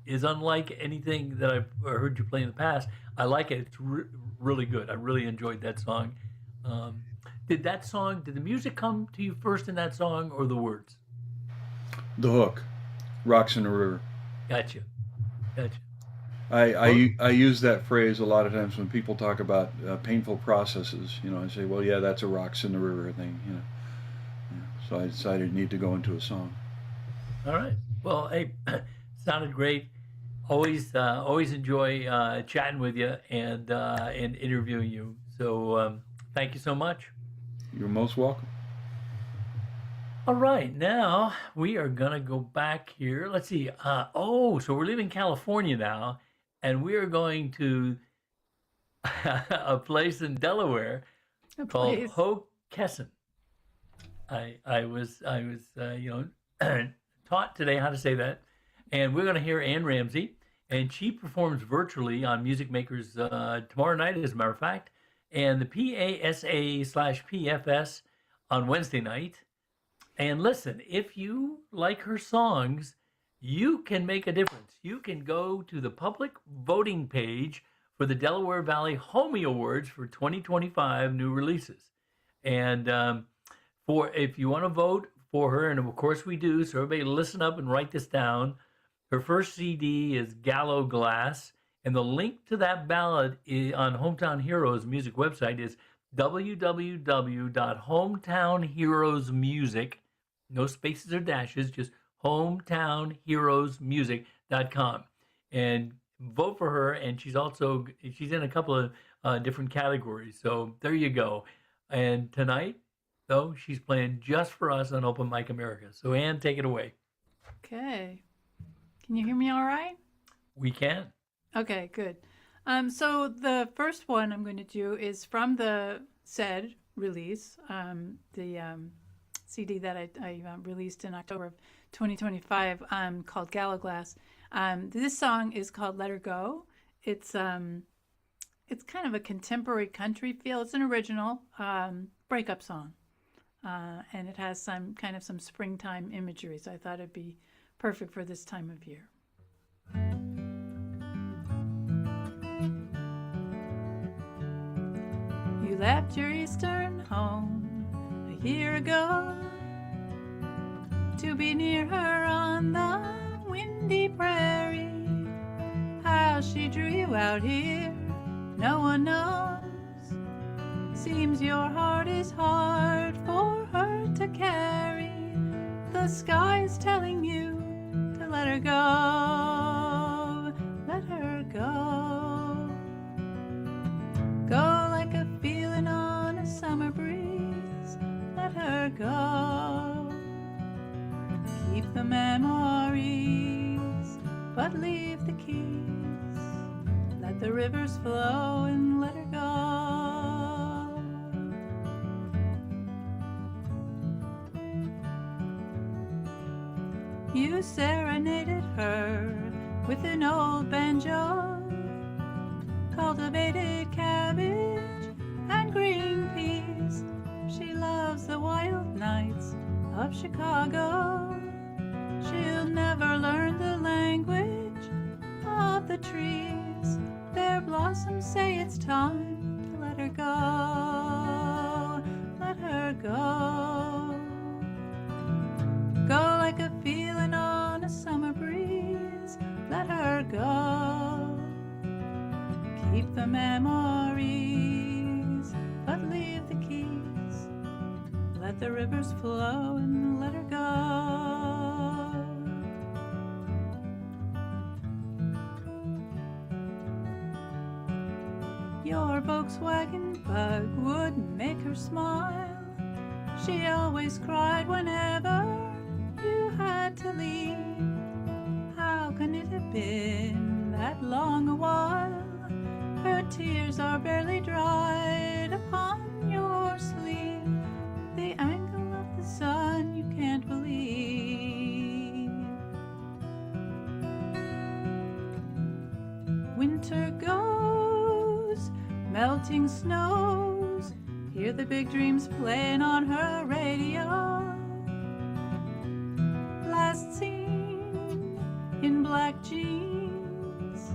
is unlike anything that I've heard you play in the past. I like it. It's really good. I really enjoyed that song. Did the music come to you first in that song or the words? The hook, "Rocks in the River." Gotcha. Gotcha. I use that phrase a lot of times when people talk about painful processes. You know, I say, well, yeah, that's a rocks in the river thing. You know, so I decided I need to go into a song. All right. Well, hey, sounded great. Always enjoy chatting with you and interviewing you. So thank you so much. You're most welcome. All right, now we are gonna go back here. Let's see. So we're leaving California now, and we are going to a place in Delaware A called place. Hockessin. Taught today how to say that, and we're going to hear Ann Ramsey, and she performs virtually on Music Makers tomorrow night, as a matter of fact, and the PASA/PFS on Wednesday night. And listen, if you like her songs, you can make a difference. You can go to the public voting page for the Delaware Valley Homie Awards for 2025 new releases. And for if you want to vote for her, and of course we do, so everybody listen up and write this down. Her first CD is Gallow Glass, and the link to that ballad on Hometown Heroes music website is www.hometownheroesmusic, no spaces or dashes, just hometownheroesmusic.com, and vote for her. And she's in a couple of different categories, so there you go. And tonight, though, she's playing just for us on Open Mic America. So Ann, take it away. Okay. Can you hear me all right? We can. Okay, good. So the first one I'm going to do is from the said release, the CD that I released in October of 2025, called Gallow Glass. This song is called Let Her Go. It's kind of a contemporary country feel. It's an original breakup song, and it has some springtime imagery. So I thought it'd be perfect for this time of year. You left your eastern home a year ago to be near her on the windy prairie. How she drew you out here, no one knows. Seems your heart is hard for her to carry. The sky's telling you to let her go. Let her go. Go like a feeling on a summer breeze. Let her go. Keep the memories, but leave the keys. Let the rivers flow and let her go. You serenaded her with an old banjo, cultivated cabbage and green peas. She loves the wild nights of Chicago. She'll never learn the language of the trees. Their blossoms say it's time to let her go. Let her go. Go like a feeling on a summer breeze. Let her go. Keep the memories, but leave the keys. Let the rivers flow and let her go. Your Volkswagen bug would make her smile. She always cried whenever you had to leave. How can it have been that long a while? Her tears are barely dried upon your sleeve. The angle of the sun you can't believe. Winter goes, melting snows. Hear the big dreams playing on her radio. Last seen in black jeans.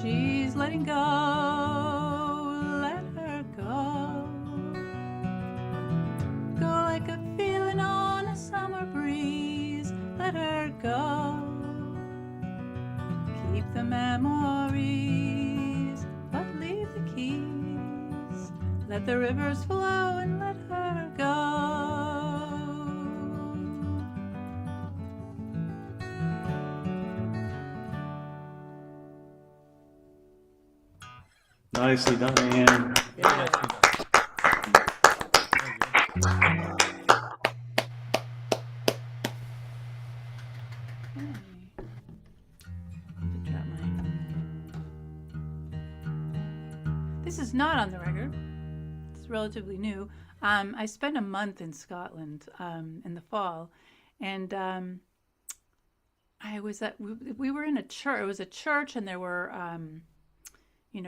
She's letting go. Let her go. Go like a feeling on a summer breeze. Let her go. Keep the Let the rivers flow and let her go. Nicely done, Anne. Yeah. This is not on the record. It's relatively new. I spent a month in Scotland in the fall, and I was at. We were in a church. It was a church, and there were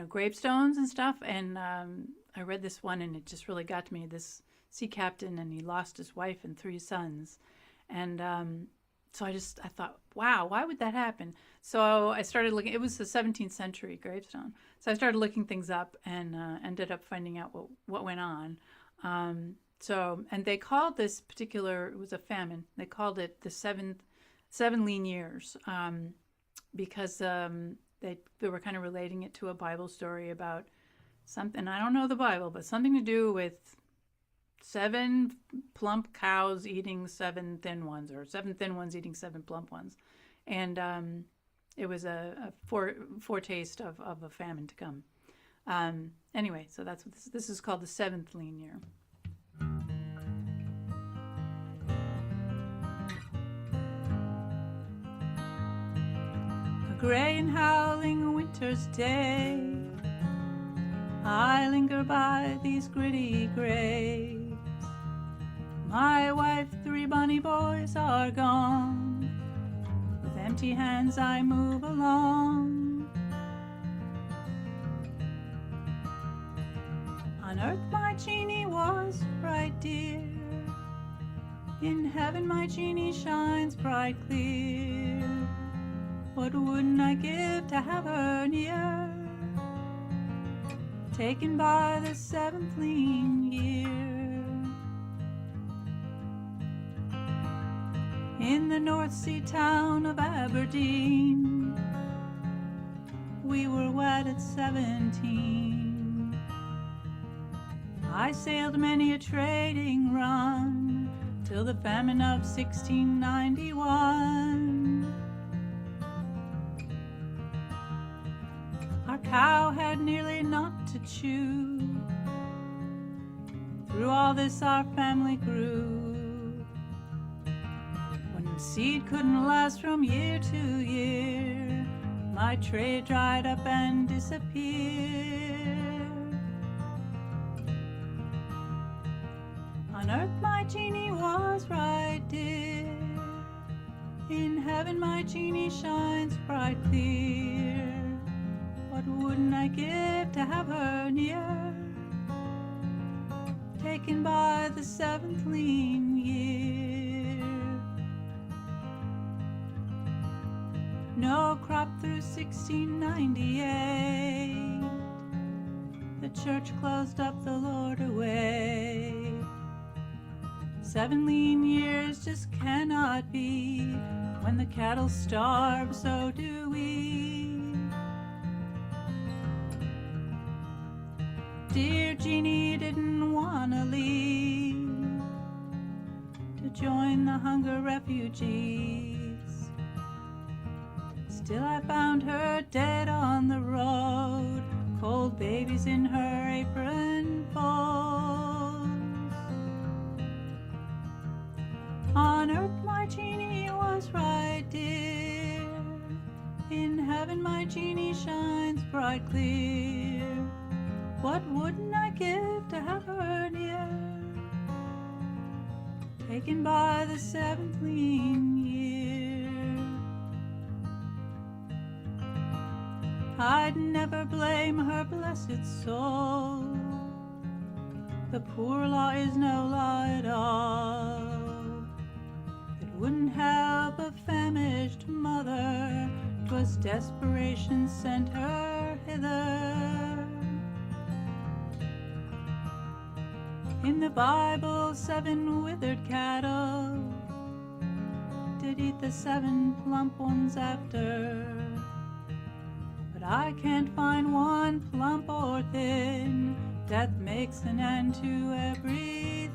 gravestones and stuff. And I read this one, and it just really got to me. This sea captain, and he lost his wife and 3 sons, and so I thought, wow, why would that happen? So I started looking. It was a 17th century gravestone. So I started looking things up and ended up finding out what went on. And they called this particular, it was a famine. They called it the seven lean years because they were kind of relating it to a Bible story about something. I don't know the Bible, but something to do with 7 plump cows eating 7 thin ones, or 7 thin ones eating 7 plump ones. And it was a foretaste of a famine to come. Anyway, so that's what this is called, the 7th lean year. A gray and howling winter's day, I linger by these gritty graves. My wife, 3 bonny boys are gone. With empty hands I move along. On earth my Jeannie was right dear. In heaven my Jeannie shines bright clear. What wouldn't I give to have her near? Taken by the 7th lean year. In the North Sea town of Aberdeen, we were wed at 17. I sailed many a trading run till the famine of 1691. Our cow had nearly naught to chew. Through all this our family grew. Seed couldn't last from year to year. My trade dried up and disappeared. On earth my Jeannie was right dear. In heaven my Jeannie shines bright clear. What wouldn't I give to have her near? Taken by the 7th lean year. No crop through 1698. The church closed up, the Lord away. 7 lean years just cannot be. When the cattle starve, so do we. Dear Jeannie didn't wanna leave to join the hunger refugees. Still I found her dead on the road, cold babies in her apron folds. On earth my Jeannie was right dear. In heaven my Jeannie shines bright clear. What wouldn't I give to have her near? Taken by the 7th lean year. I'd never blame her blessed soul. The poor law is no law at all. It wouldn't help a famished mother. 'Twas desperation sent her hither. In the Bible 7 withered cattle did eat the 7 plump ones after. I can't find one plump or thin Death makes an end to everything.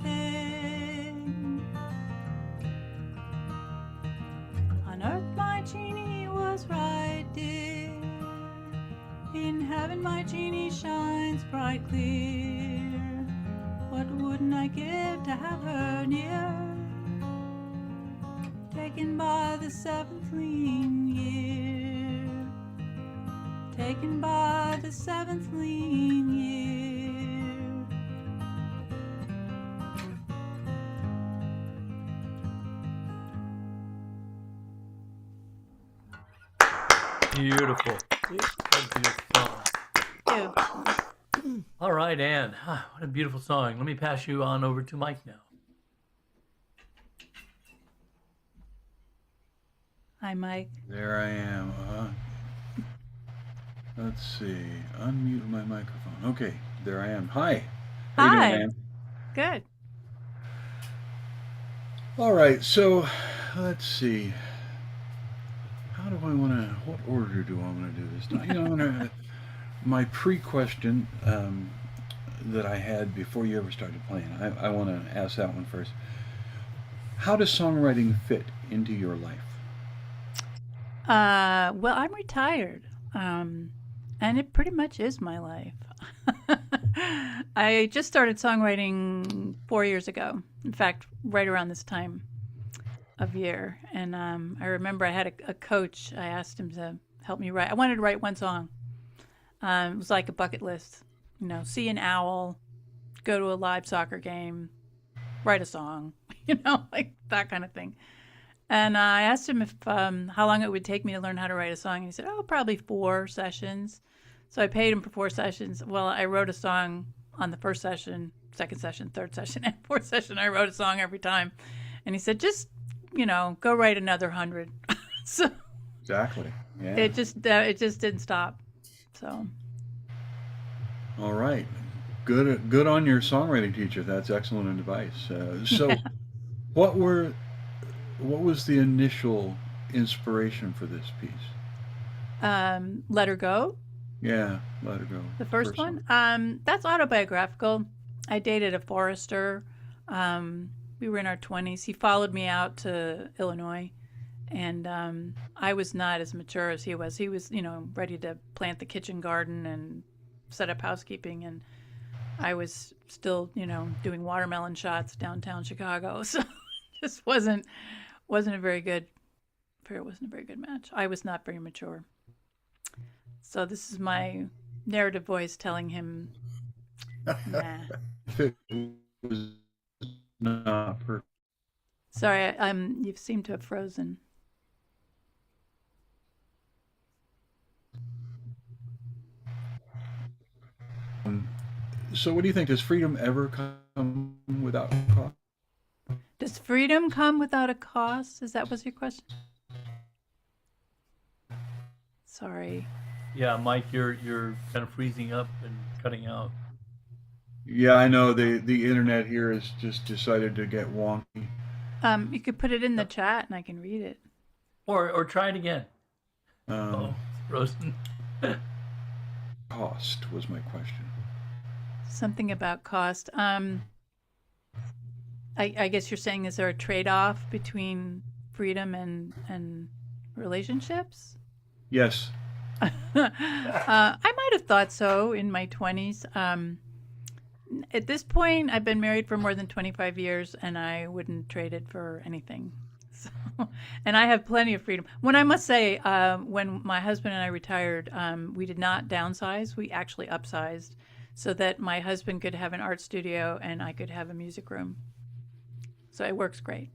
On earth my genie was right, dear. In heaven my genie shines bright clear. What wouldn't I give to have her near? Taken by the seventh lean year. Taken by the seventh lean year. Beautiful. What a beautiful song. Ew. All right, Ann. What a beautiful song. Let me pass you on over to Mike now. Hi, Mike. There I am. Let's see. Unmute my microphone. Okay, there I am. Hi. How you Hi. doing, Ann? Good. All right, so let's see. How do I want to? What order do I want to do this? I'm gonna. My pre-question that I had before you ever started playing. I want to ask that one first. How does songwriting fit into your life? Well, I'm retired, and it pretty much is my life. I just started songwriting 4 years ago. In fact, right around this time of year. And I remember I had a coach. I asked him to help me write. I wanted to write one song. It was like a bucket list. See an owl, go to a live soccer game, write a song, like that kind of thing. And I asked him if how long it would take me to learn how to write a song. And he said, oh, probably 4 sessions. So I paid him for 4 sessions. Well, I wrote a song on the first session, second session, third session, and fourth session. I wrote a song every time. And he said, just, go write another 100. So Exactly. Yeah. it just didn't stop. So All right. Good on your songwriting teacher. That's excellent advice. So, what was the initial inspiration for this piece? Let Her Go, Yeah, Let Her Go. the first one. That's autobiographical. I dated a forester. We were in our 20s. He followed me out to Illinois, and I was not as mature as he was. He was, ready to plant the kitchen garden and set up housekeeping, and I was still, doing watermelon shots downtown Chicago. So it just wasn't a very good match. I was not very mature. So this is my narrative voice telling him, nah. It was not perfect. Sorry, you seem to have frozen. So, what do you think? Does freedom ever come without cost? Does freedom come without a cost? Is that was your question? Sorry. Yeah, Mike, you're kind of freezing up and cutting out. Yeah, I know the internet here has just decided to get wonky. You could put it in the chat and I can read it. Or try it again. Um, It's frozen. Cost was my question. Something about cost. I guess you're saying, is there a trade-off between freedom and relationships? Yes. I might have thought so in my 20s. At this point, I've been married for more than 25 years, and I wouldn't trade it for anything. So, and I have plenty of freedom. When I must say, when my husband and I retired, we did not downsize. We actually upsized so that my husband could have an art studio and I could have a music room. So it works great.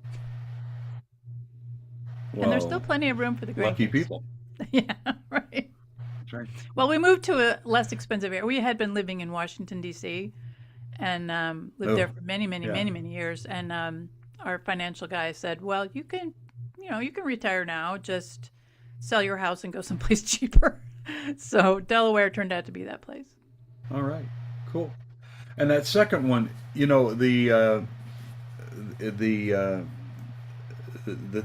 And there's still plenty of room for the grandkids. Lucky people. Yeah, right. That's right. Well, we moved to a less expensive area. We had been living in Washington, D.C., and lived there for many years. And our financial guy said, well, you can retire now. Just sell your house and go someplace cheaper. So Delaware turned out to be that place. All right. Cool. And that second one, the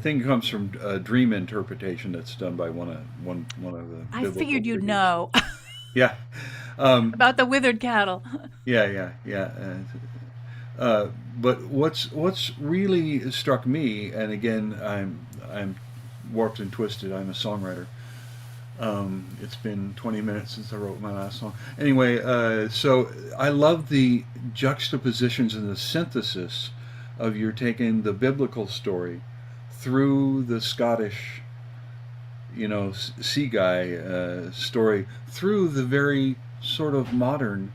thing comes from a dream interpretation that's done by one of the I biblical figured you'd figures. know. Yeah. About the withered cattle. Yeah. But what's really struck me, and again, I'm warped and twisted. I'm a songwriter. It's been 20 minutes since I wrote my last song. Anyway, so I love the juxtapositions and the synthesis of you're taking the biblical story through the Scottish, sea guy story, through the very sort of modern,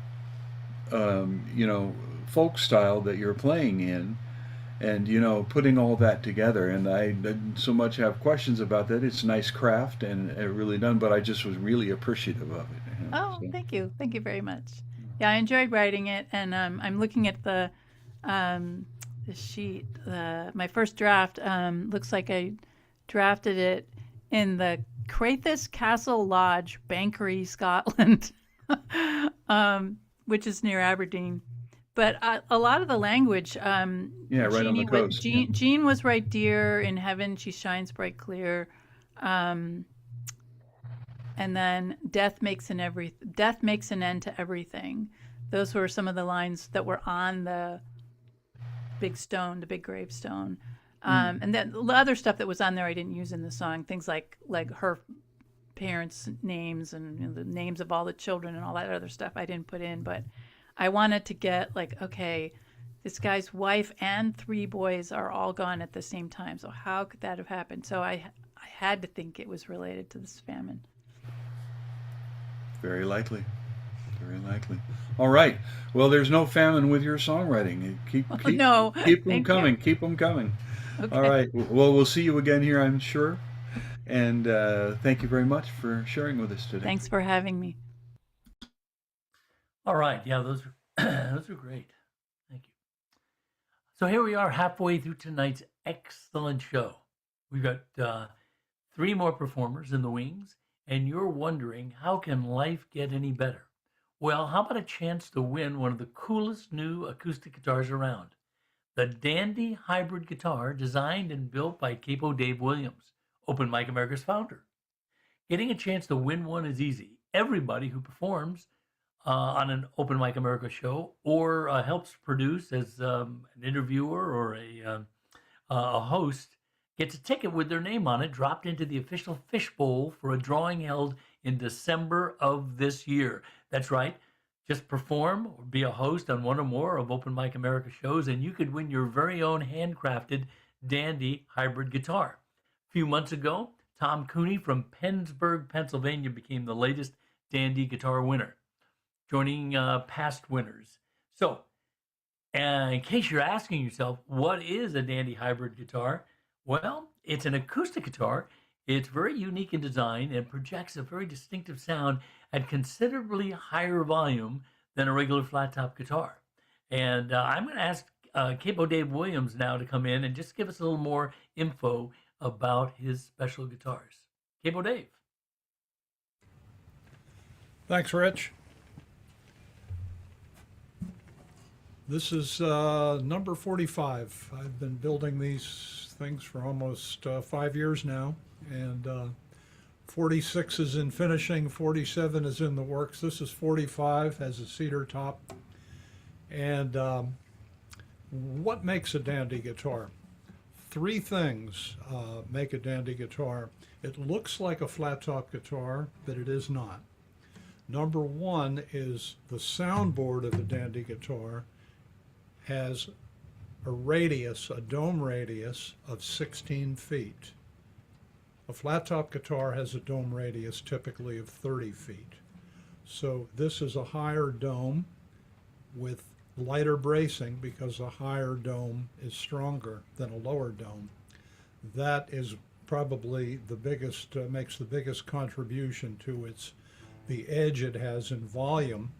folk style that you're playing in, and putting all that together. And I didn't so much have questions about that. It's nice craft and really done, but I just was really appreciative of it. Oh, So, thank you. Thank you very much. Yeah, I enjoyed writing it, and I'm looking at the sheet. My first draft looks like I drafted it in the Craithis Castle Lodge, Bankery, Scotland, which is near Aberdeen. But a lot of the language, yeah, right on the coast. Jean was right, dear in heaven, she shines bright clear. And then death makes an end to everything. Those were some of the lines that were on the big stone, the big gravestone. And then the other stuff that was on there I didn't use in the song, things like her parents' names and the names of all the children and all that other stuff I didn't put in, but I wanted to get okay, this guy's wife and 3 boys are all gone at the same time. So how could that have happened? So I had to think it was related to this famine. Very likely. Very likely. All right. Well, there's no famine with your songwriting. Keep No, keep them thank coming. you. Keep them coming. Okay. All right. Well, we'll see you again here, I'm sure. And thank you very much for sharing with us today. Thanks for having me. All right. Yeah, those are great. Thank you. So here we are halfway through tonight's excellent show. We've got 3 more performers in the wings, and you're wondering, how can life get any better? Well, how about a chance to win one of the coolest new acoustic guitars around? The Dandy Hybrid Guitar, designed and built by Capo Dave Williams, Open Mic America's founder. Getting a chance to win one is easy. Everybody who performs on an Open Mic America show or helps produce as an interviewer or a host gets a ticket with their name on it dropped into the official fishbowl for a drawing held in December of this year. That's right. Just perform or be a host on one or more of Open Mic America shows, and you could win your very own handcrafted Dandy Hybrid Guitar. A few months ago, Tom Cooney from Pennsburg, Pennsylvania became the latest Dandy Guitar winner, joining past winners. So, in case you're asking yourself, what is a Dandy Hybrid Guitar? Well, it's an acoustic guitar. It's very unique in design and projects a very distinctive sound at considerably higher volume than a regular flat top guitar. And I'm going to ask Capo Dave Williams now to come in and just give us a little more info about his special guitars. Capo Dave. Thanks, Rich. This is number 45. I've been building these things for almost 5 years now, and 46 is in finishing, 47 is in the works. This is 45, has a cedar top. And what makes a dandy guitar? 3 things make a dandy guitar. It looks like a flat top guitar, but it is not. Number 1 is the soundboard of a dandy guitar has a radius, a dome radius of 16 feet. A flat top guitar has a dome radius typically of 30 feet. So this is a higher dome with lighter bracing because a higher dome is stronger than a lower dome. That is probably the biggest, makes the biggest contribution to the edge it has in volume.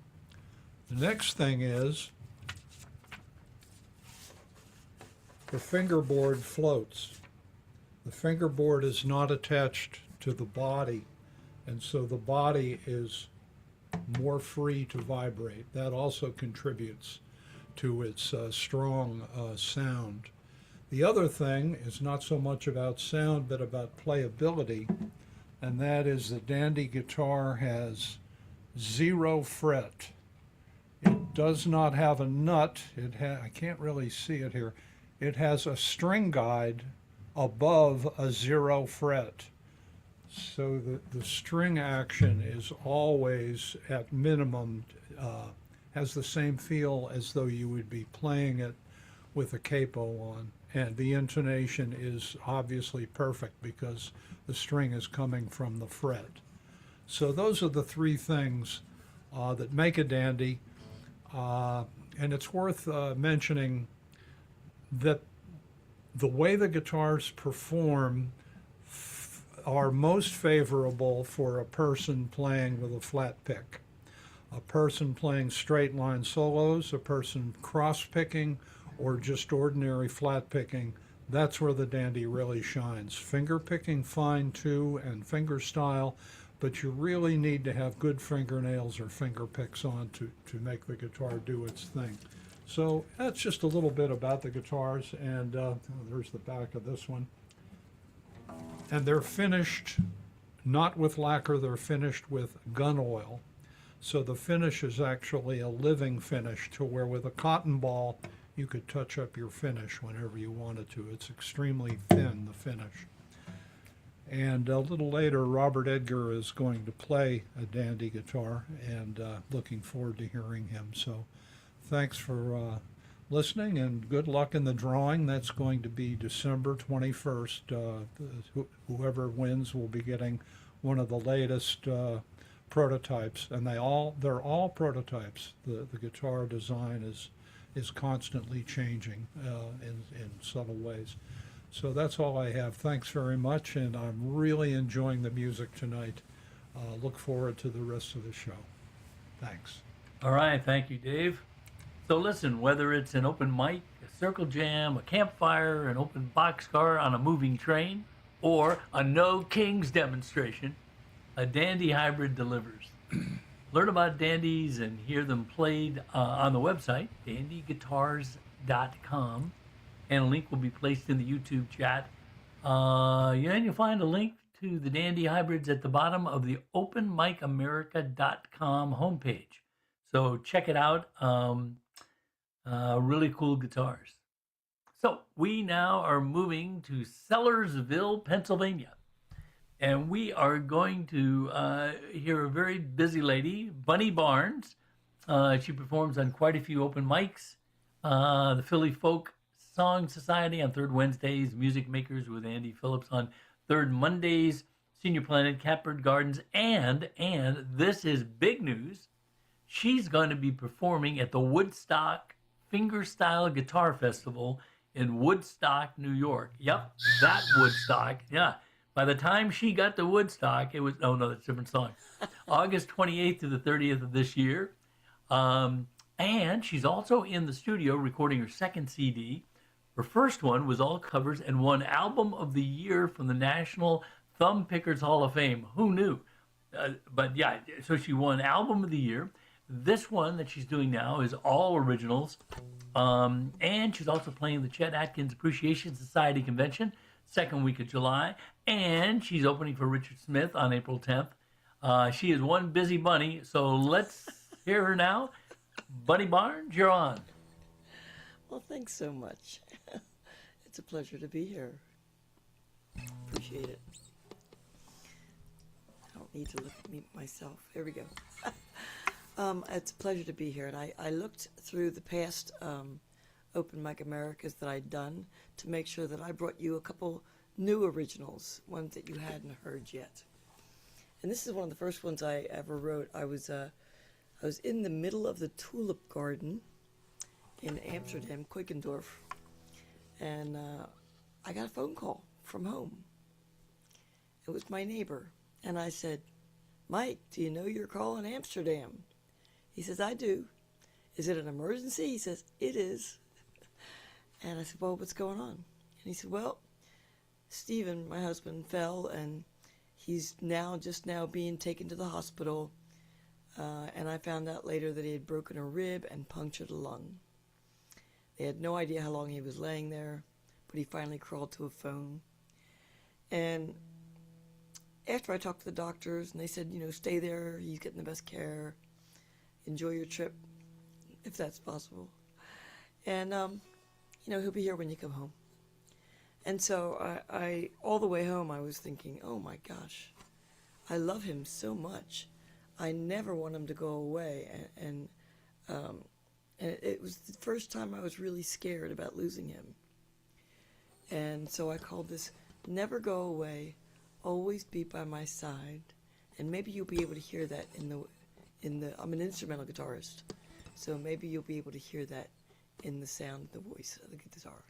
The next thing is the fingerboard floats. The fingerboard is not attached to the body, and so the body is more free to vibrate. That also contributes to its strong sound. The other thing is not so much about sound, but about playability, and that is the dandy guitar has 0 fret. It does not have a nut. I can't really see it here. It has a string guide above a 0 fret. So the string action is always at minimum, has the same feel as though you would be playing it with a capo on. And the intonation is obviously perfect because the string is coming from the fret. So those are the three things that make a dandy. And it's worth mentioning that the way the guitars perform are most favorable for a person playing with a flat pick. A person playing straight line solos, a person cross picking, or just ordinary flat picking, that's where the dandy really shines. Finger picking, fine too, and finger style, but you really need to have good fingernails or finger picks on to make the guitar do its thing. So that's just a little bit about the guitars, and there's the back of this one. And they're finished not with lacquer, they're finished with gun oil. So the finish is actually a living finish, to where with a cotton ball you could touch up your finish whenever you wanted to. It's extremely thin, the finish. And a little later, Robert Edgar is going to play a dandy guitar, and looking forward to hearing him. So thanks for listening, and good luck in the drawing. That's going to be December 21st. Whoever wins will be getting one of the latest prototypes, and they're all prototypes. The guitar design is constantly changing in subtle ways. So that's all I have. Thanks very much, and I'm really enjoying the music tonight. Look forward to the rest of the show. Thanks. All right, thank you, Dave. So listen, whether it's an open mic, a circle jam, a campfire, an open boxcar on a moving train, or a No Kings demonstration, a dandy hybrid delivers. Learn about dandies and hear them played on the website, dandyguitars.com, and a link will be placed in the YouTube chat. And you'll find a link to the dandy hybrids at the bottom of the openmicamerica.com homepage. So check it out. Really cool guitars. So we now are moving to Sellersville, Pennsylvania. And we are going to hear a very busy lady, Bunny Barnes. She performs on quite a few open mics. The Philly Folk Song Society on third Wednesdays, Music Makers with Andy Phillips on third Mondays, Senior Planet, Catbird Gardens, and this is big news, she's going to be performing at the Woodstock Fingerstyle Guitar Festival in Woodstock, New York. Yep, that Woodstock. Yeah. By the time she got to Woodstock, it was, oh no, that's a different song. August 28th to the 30th of this year. And she's also in the studio recording her second CD. Her first one was all covers and won Album of the Year from the National Thumb Pickers Hall of Fame. Who knew? But yeah, so she won Album of the Year. This one that she's doing now is all originals. And she's also playing the Chet Atkins Appreciation Society Convention, second week of July. And she's opening for Richard Smith on April 10th. She is one busy bunny, so let's hear her now. Bunny Barnes, you're on. Well, thanks so much. It's a pleasure to be here. Appreciate it. I don't need to look at me myself. Here we go. It's a pleasure to be here. And I looked through the past Open Mic Americas that I'd done to make sure that I brought you a couple new originals, ones that you hadn't heard yet. And this is one of the first ones I ever wrote. I was in the middle of the tulip garden in Amsterdam, Kuykendorf, and I got a phone call from home. It was my neighbor, and I said, "Mike, do you know you're calling Amsterdam?" He says, "I do." "Is it an emergency?" He says, "It is." And I said, "Well, what's going on?" And he said, "Well, Stephen, my husband, fell, and he's just now being taken to the hospital. And I found out later that he had broken a rib and punctured a lung. They had no idea how long he was laying there, but he finally crawled to a phone. And after I talked to the doctors, and they said, stay there, he's getting the best care, enjoy your trip, if that's possible. And, he'll be here when you come home. And so I all the way home, I was thinking, oh my gosh, I love him so much. I never want him to go away. And it was the first time I was really scared about losing him. And so I called this Never Go Away, Always Be By My Side. And maybe you'll be able to hear that in the I'm an instrumental guitarist, so maybe you'll be able to hear that in the sound, the voice of the guitar.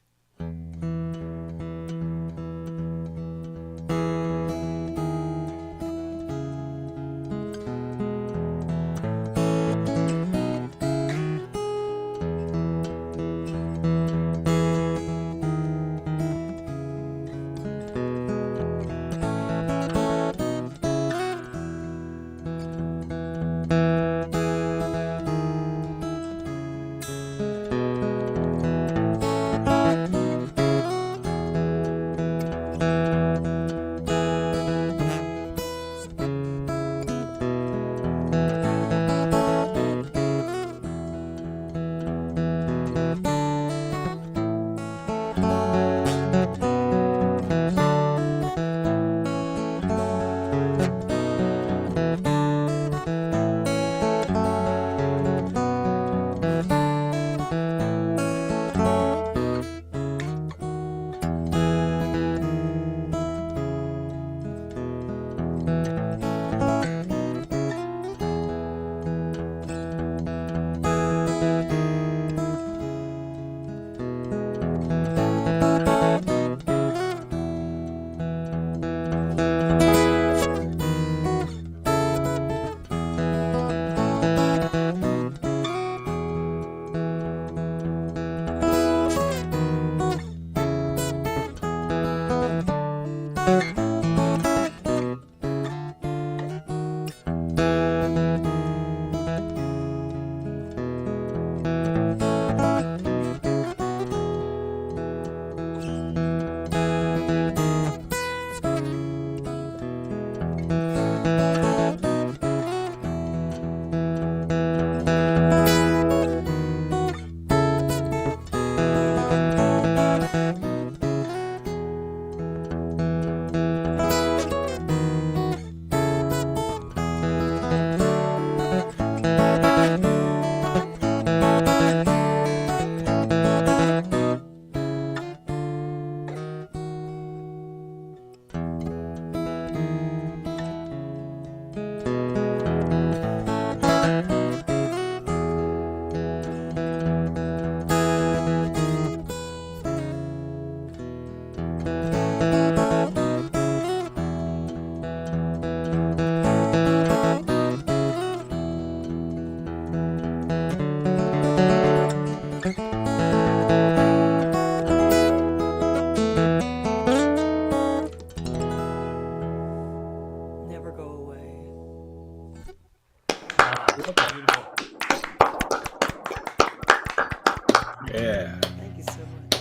Yeah. Thank you so much.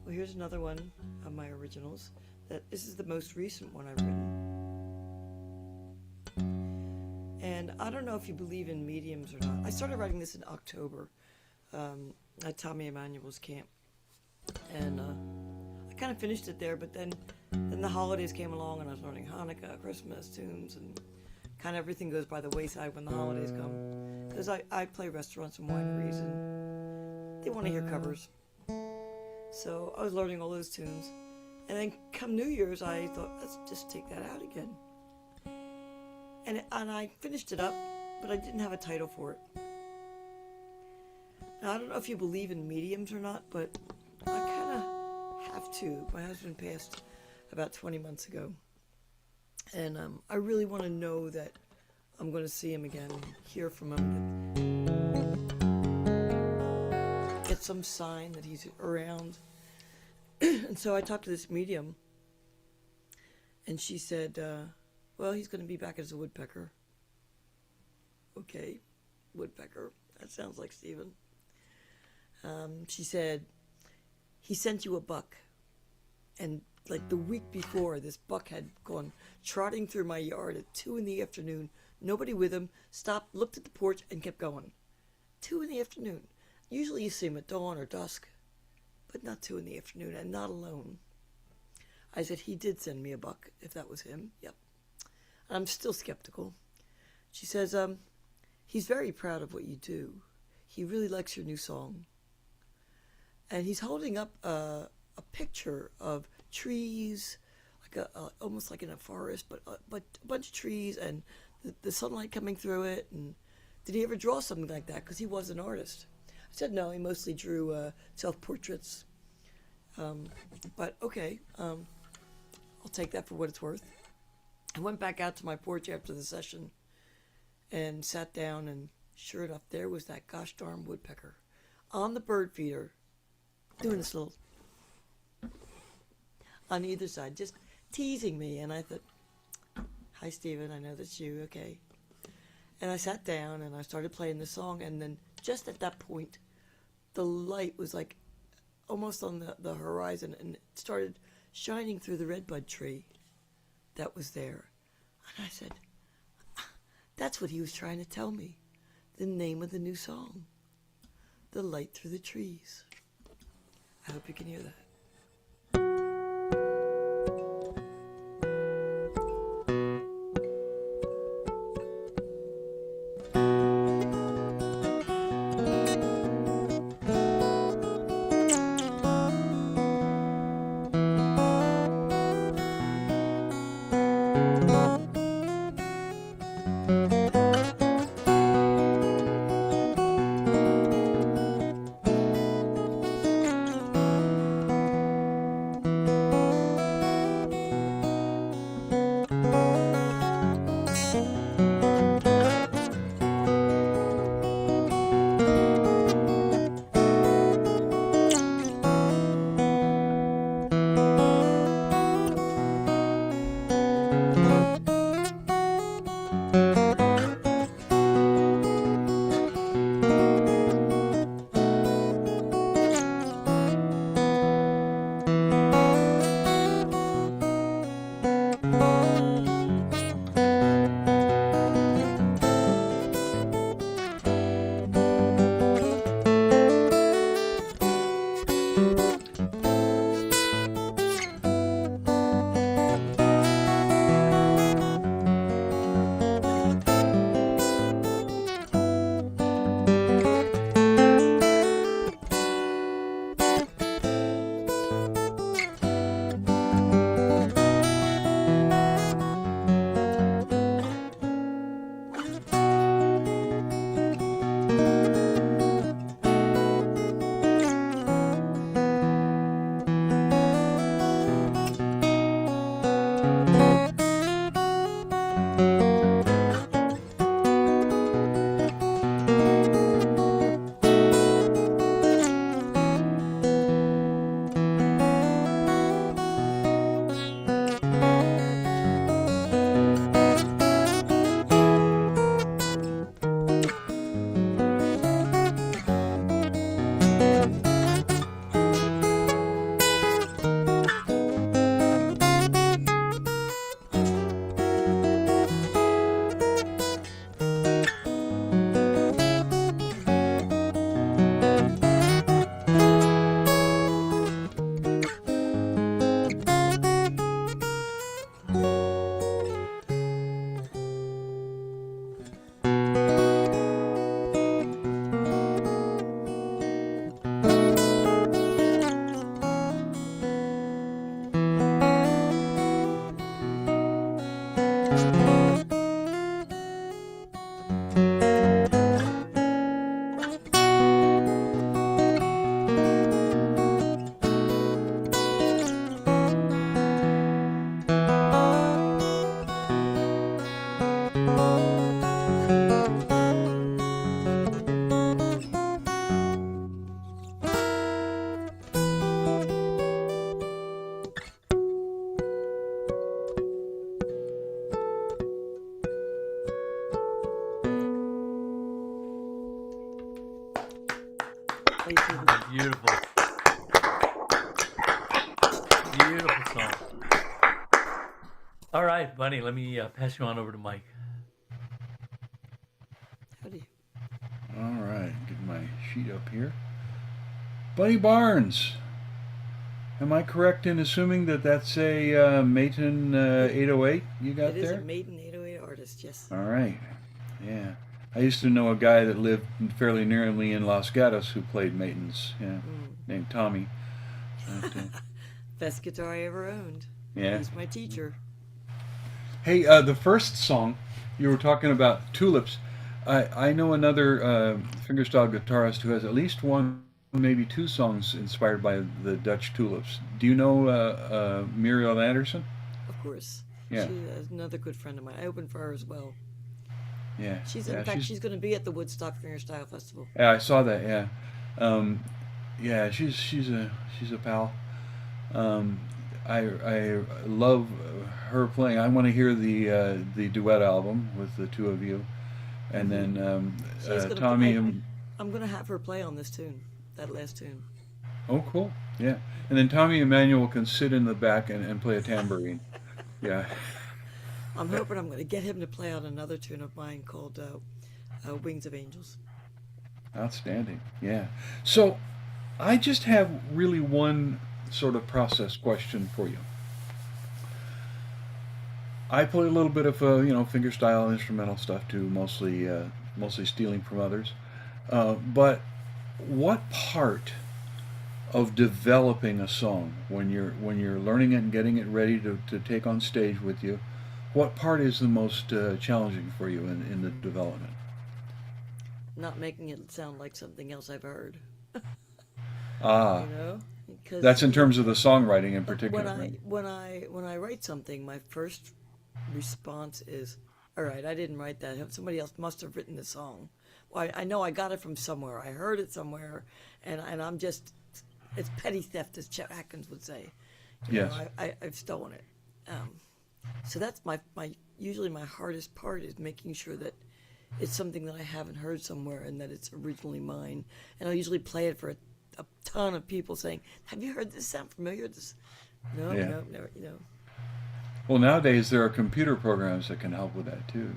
Well, here's another one of my originals. This is the most recent one I've written. And I don't know if you believe in mediums or not. I started writing this in October at Tommy Emmanuel's camp. And I kind of finished it there, but then the holidays came along and I was learning Hanukkah, Christmas tunes, and kind of everything goes by the wayside when the holidays come. Because I play restaurants and wineries and they want to hear covers. So I was learning all those tunes. And then come New Year's, I thought, let's just take that out again. And I finished it up, but I didn't have a title for it. Now, I don't know if you believe in mediums or not, but I kind of have to. My husband passed about 20 months ago. And I really want to know that I'm going to see him again, hear from him, get some sign that he's around. And so I talked to this medium, and she said, well, he's going to be back as a woodpecker. Okay, woodpecker. That sounds like Stephen. She said, he sent you a buck, and like the week before, this buck had gone trotting through my yard at 2 in the afternoon. Nobody with him. Stopped, looked at the porch, and kept going. 2 in the afternoon. Usually you see him at dawn or dusk, but not 2 in the afternoon, and not alone. I said, he did send me a buck, if that was him. Yep. I'm still skeptical. She says, he's very proud of what you do. He really likes your new song. And he's holding up a picture of trees, like almost like in a forest, but a bunch of trees and the sunlight coming through it. And did he ever draw something like that? Because he was an artist. I said no, he mostly drew self-portraits. But okay, I'll take that for what it's worth. I went back out to my porch after the session and sat down, and sure enough, there was that gosh darn woodpecker on the bird feeder doing this little on either side, just teasing me. And I thought, hi, Stephen, I know that's you, okay. And I sat down and I started playing the song, and then just at that point, the light was like almost on the horizon, and it started shining through the redbud tree that was there. And I said, that's what he was trying to tell me, the name of the new song, The Light Through the Trees. I hope you can hear that. Beautiful. Beautiful song. All right, buddy, let me pass you on over to Mike. Howdy. All right, get my sheet up here. Buddy Barnes. Am I correct in assuming that that's a Maiden 808 you got It is there? a Maiden 808 artist, yes. All right. Yeah. I used to know a guy that lived fairly nearly in Los Gatos who played Maidens, named Tommy. But, Best guitar I ever owned. yeah. He's my teacher. Hey, the first song, you were talking about tulips. I know another fingerstyle guitarist who has at least one, maybe two songs inspired by the Dutch tulips. Do you know Muriel Anderson? Of course. Yeah. She's another good friend of mine. I opened for her as well. Yeah. She's in fact she's going to be at the Woodstock Fingerstyle Festival. Yeah, I saw that. Yeah, yeah. She's a pal. I love her playing. I want to hear the duet album with the two of you, and then Tommy. I'm going to have her play on this tune, that last tune. Oh, cool. Yeah, and then Tommy Emmanuel can sit in the back and play a tambourine. Yeah. I'm hoping I'm going to get him to play on another tune of mine called Wings of Angels. Outstanding. Yeah. So I just have really one sort of process question for you. I play a little bit of fingerstyle instrumental stuff too, mostly stealing from others. But what part of developing a song when you're learning it and getting it ready to take on stage with you, what part is the most challenging for you in the development? Not making it sound like something else I've heard. Ah, You know? 'Cause that's in terms of the songwriting in particular. when right? I write something, my first response is, all right, I didn't write that. Somebody else must have written the song. Well, I know I got it from somewhere. I heard it somewhere, and I'm just, it's petty theft, as Chet Atkins would say. Yes. I've stolen it. So that's usually my hardest part is making sure that it's something that I haven't heard somewhere and that it's originally mine. And I'll usually play it for a ton of people saying, have you heard this sound familiar? No, never, Well, nowadays there are computer programs that can help with that too.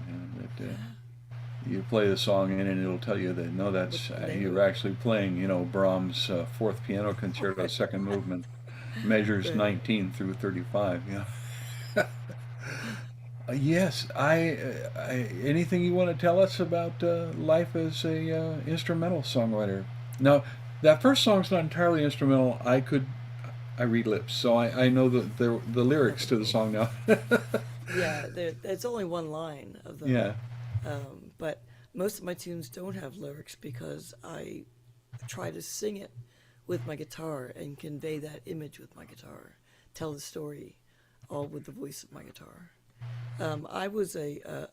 You play the song in and it'll tell you that no, that's you're actually playing Brahms' Fourth Piano Concerto, second movement, measures 19 through 35. Yes, anything you want to tell us about life as a instrumental songwriter? Now, that first song's not entirely instrumental. I read lips, so I know the lyrics to the song now. Yeah, it's only one line of them. Yeah. But most of my tunes don't have lyrics because I try to sing it with my guitar and convey that image with my guitar, tell the story, all with the voice of my guitar. I was a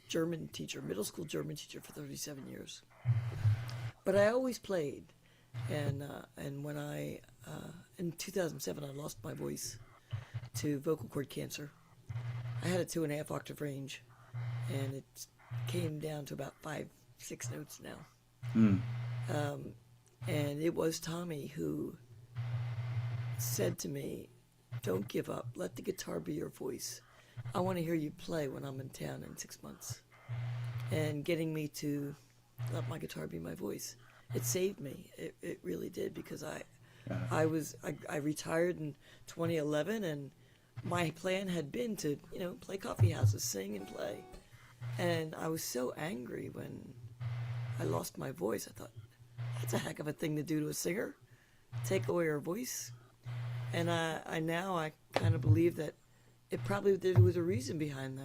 German teacher, middle school German teacher for 37 years. But I always played. And when in 2007, I lost my voice to vocal cord cancer. I had a 2.5 octave range, and it came down to about 5-6 notes now. And it was Tommy who said to me, don't give up. Let the guitar be your voice. I want to hear you play when I'm in town in 6 months. And getting me to let my guitar be my voice. It saved me. It really did, because I retired in 2011, and my plan had been to play coffee houses, sing and play. And I was so angry when I lost my voice. I thought, that's a heck of a thing to do to a singer, take away her voice. And I kind of believe that there was a reason behind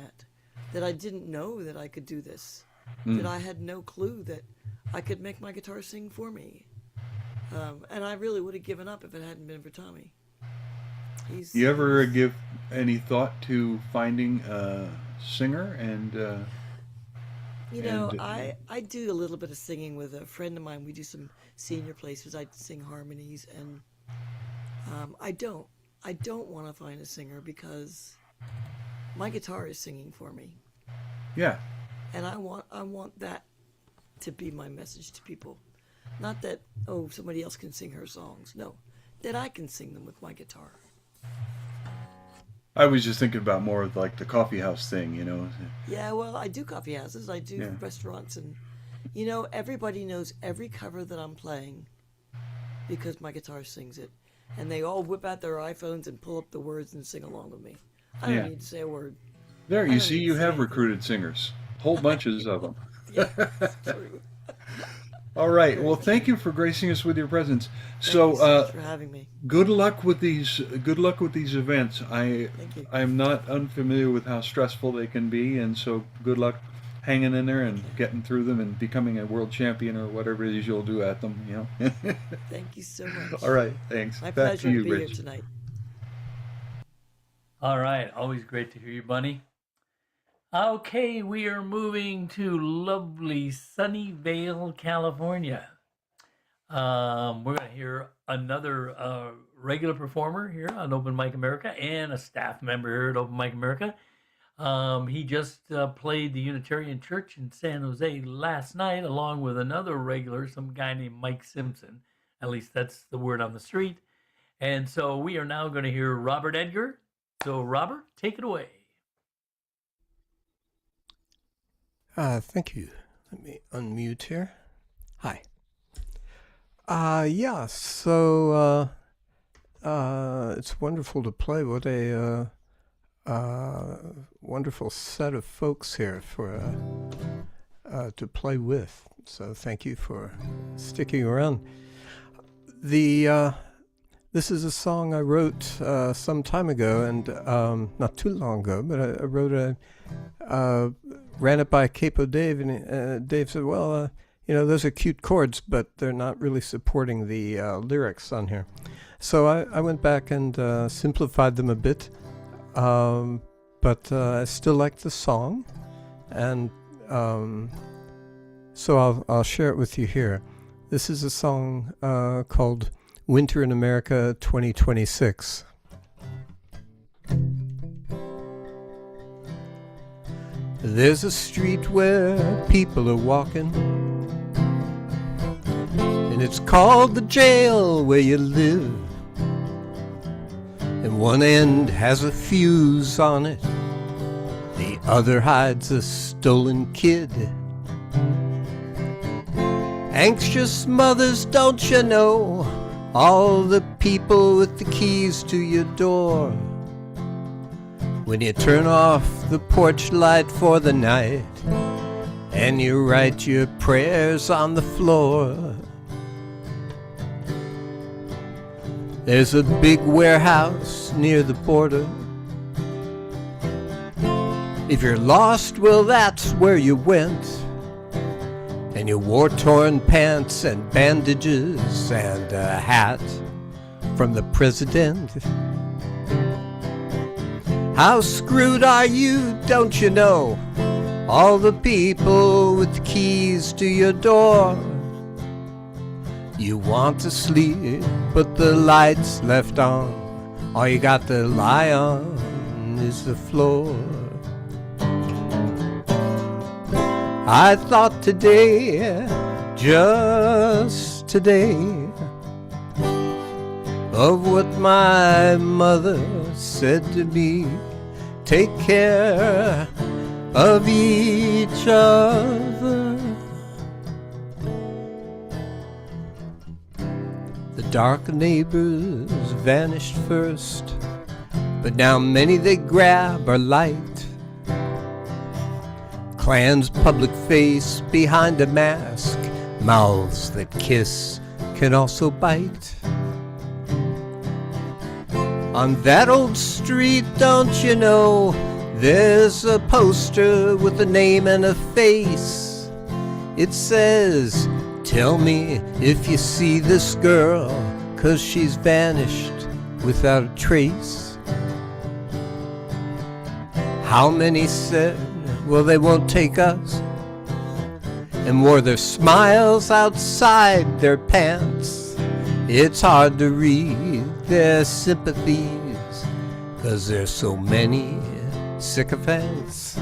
that I didn't know that I could do this, that I had no clue that I could make my guitar sing for me. And I really would have given up if it hadn't been for Tommy. You ever give any thought to finding a singer and? I do a little bit of singing with a friend of mine. We do some senior places. I sing harmonies, and I don't want to find a singer because my guitar is singing for me. Yeah. And I want that to be my message to people. Not that, somebody else can sing her songs. No, that I can sing them with my guitar. I was just thinking about more of like the coffee house thing, you know. Yeah, well, I do coffee houses, I do Yeah. restaurants, and everybody knows every cover that I'm playing because my guitar sings it, and they all whip out their iPhones and pull up the words and sing along with me. I don't Yeah. need to say a word. There, I you don't see, need to you say have anything. recruited singers, whole bunches of them. Yeah, it's true. All right. Well, thank you for gracing us with your presence. Thank So, you so much for having me. good luck with these. Good luck with these events. Thank you. I'm not unfamiliar with how stressful they can be, and so good luck hanging in there and getting through them and becoming a world champion or whatever it is you'll do at them. You know. Thank you so much. All right. Thanks. My Back pleasure to you, to be here Rich. tonight. All right, always great to hear you, Bunny. Okay, we are moving to lovely Sunnyvale, California. We're going to hear another regular performer here on Open Mic America and a staff member here at Open Mic America. He just played the Unitarian Church in San Jose last night, along with another regular, some guy named Mike Simpson. At least that's the word on the street. And so we are now going to hear Robert Edgar. So, Robert, take it away. Thank you. Let me unmute here. Hi. Yeah, so it's wonderful to play. What a wonderful set of folks here for to play with. So thank you for sticking around. This is a song I wrote some time ago, and not too long ago, but I wrote ran it by Capo Dave, and Dave said, well, those are cute chords, but they're not really supporting the lyrics on here. So I went back and simplified them a bit, but I still like the song, and so I'll share it with you here. This is a song called Winter in America 2026. There's a street where people are walking, and it's called the jail where you live. And one end has a fuse on it, the other hides a stolen kid. Anxious mothers, don't you know, all the people with the keys to your door. When you turn off the porch light for the night, and you write your prayers on the floor. There's a big warehouse near the border. If you're lost, well, that's where you went. And you wore torn pants and bandages and a hat from the president. How screwed are you, don't you know? All the people with the keys to your door. You want to sleep, but the light's left on. All you got to lie on is the floor. I thought today, just today, of what my mother said to me. Take care of each other. The dark neighbors vanished first, but now many they grab are light. Clan's public face behind a mask, mouths that kiss can also bite. On that old street, don't you know, there's a poster with a name and a face. It says, tell me if you see this girl, 'cause she's vanished without a trace. How many said, well, they won't take us, and wore their smiles outside their pants. It's hard to read their sympathies, 'cause there's so many sycophants.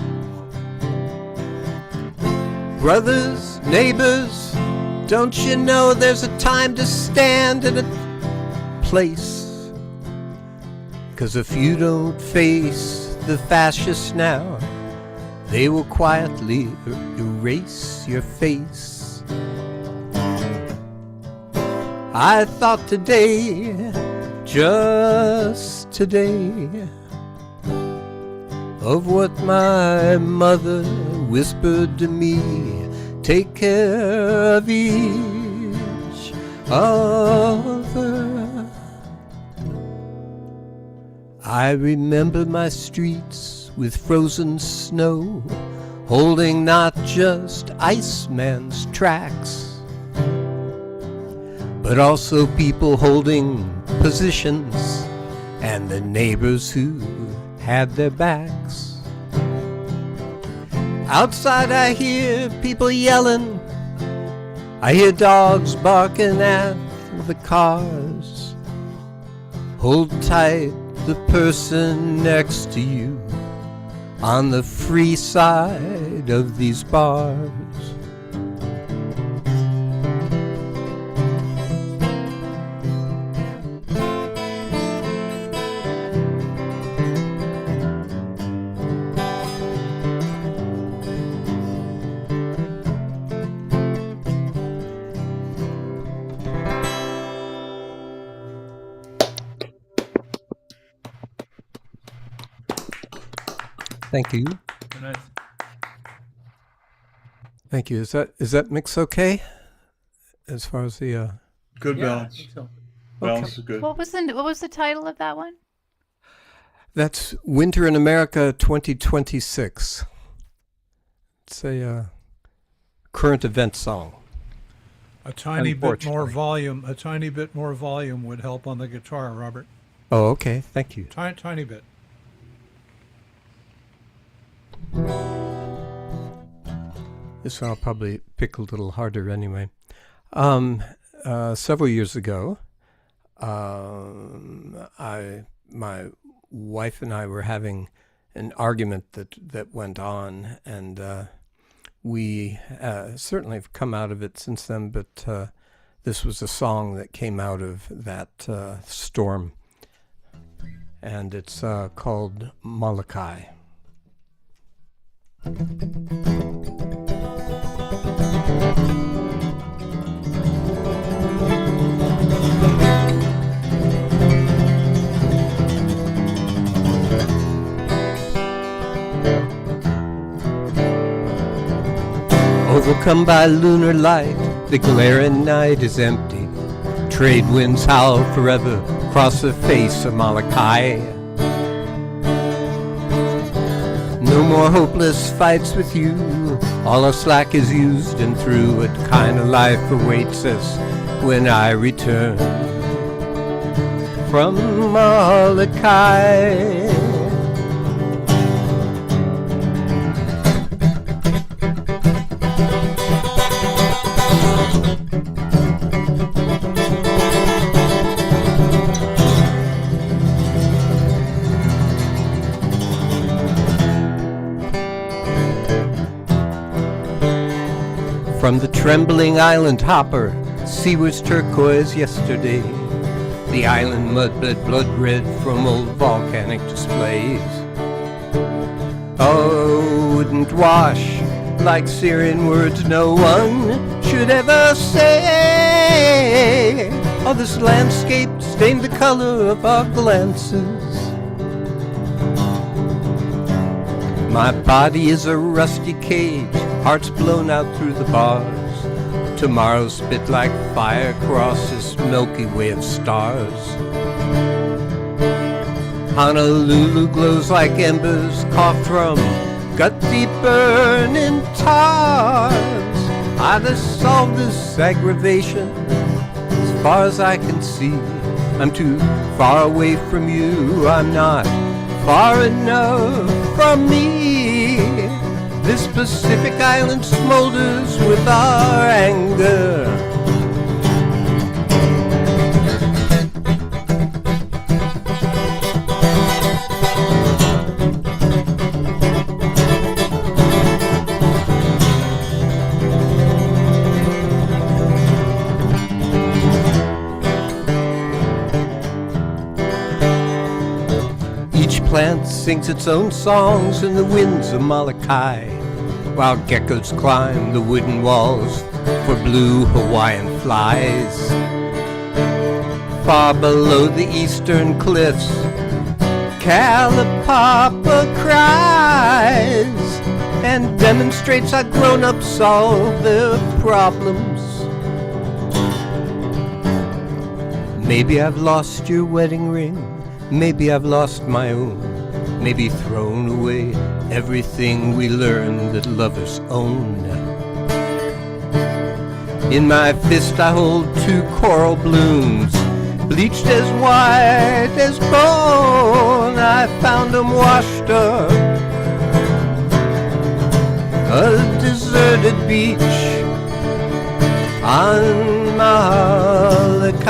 Brothers, neighbors, don't you know there's a time to stand and a place 'cause if you don't face the fascists now, they will quietly erase your face. I thought today, just today, of what my mother whispered to me. Take care of each other. I remember my streets with frozen snow, holding not just Iceman's tracks, but also people holding positions and the neighbors who had their backs. Outside I hear people yelling, I hear dogs barking at the cars. Hold tight the person next to you on the free side of these bars. Thank you. Very nice. Thank you. Is that mix okay? As far as the Good Yeah, I balance. think so. Balance is good. What was the title of that one? that's Winter in America 2026. It's a current event song. A tiny bit more Unfortunately. volume. A tiny bit more volume would help on the guitar, Robert. Oh, okay. Thank you. Tiny bit. This one I'll probably pick a little harder anyway. Several years ago, my wife and I were having an argument that went on, and we certainly have come out of it since then, but this was a song that came out of that storm, and it's called Molokai. Overcome by lunar light, the glaring night is empty. Trade winds howl forever across the face of Molokai. No more hopeless fights with you. All our slack is used and through. What kind of life awaits us when I return from Molokai? From the trembling island hopper, sea was turquoise yesterday. The island mud bled blood red from old volcanic displays. Oh, wouldn't wash like Syrian words no one should ever say. Oh, this landscape stained the color of our glances. My body is a rusty cage, heart's blown out through the bars. Tomorrow spit like fire across this Milky Way of stars. Honolulu glows like embers carved from gut-deep burning tars. I've solved this aggravation as far as I can see. I'm too far away from you, I'm not far enough from me. This Pacific island smolders with our anger. sings its own songs in the winds of Molokai, while geckos climb the wooden walls for blue Hawaiian flies. Far below the eastern cliffs, Kalapapa cries and demonstrates how grown-ups solve their problems. Maybe I've lost your wedding ring, maybe I've lost my own, maybe thrown away everything we learned that lovers own. In my fist I hold 2 coral blooms, bleached as white as bone. I found them washed up a deserted beach on Molokai.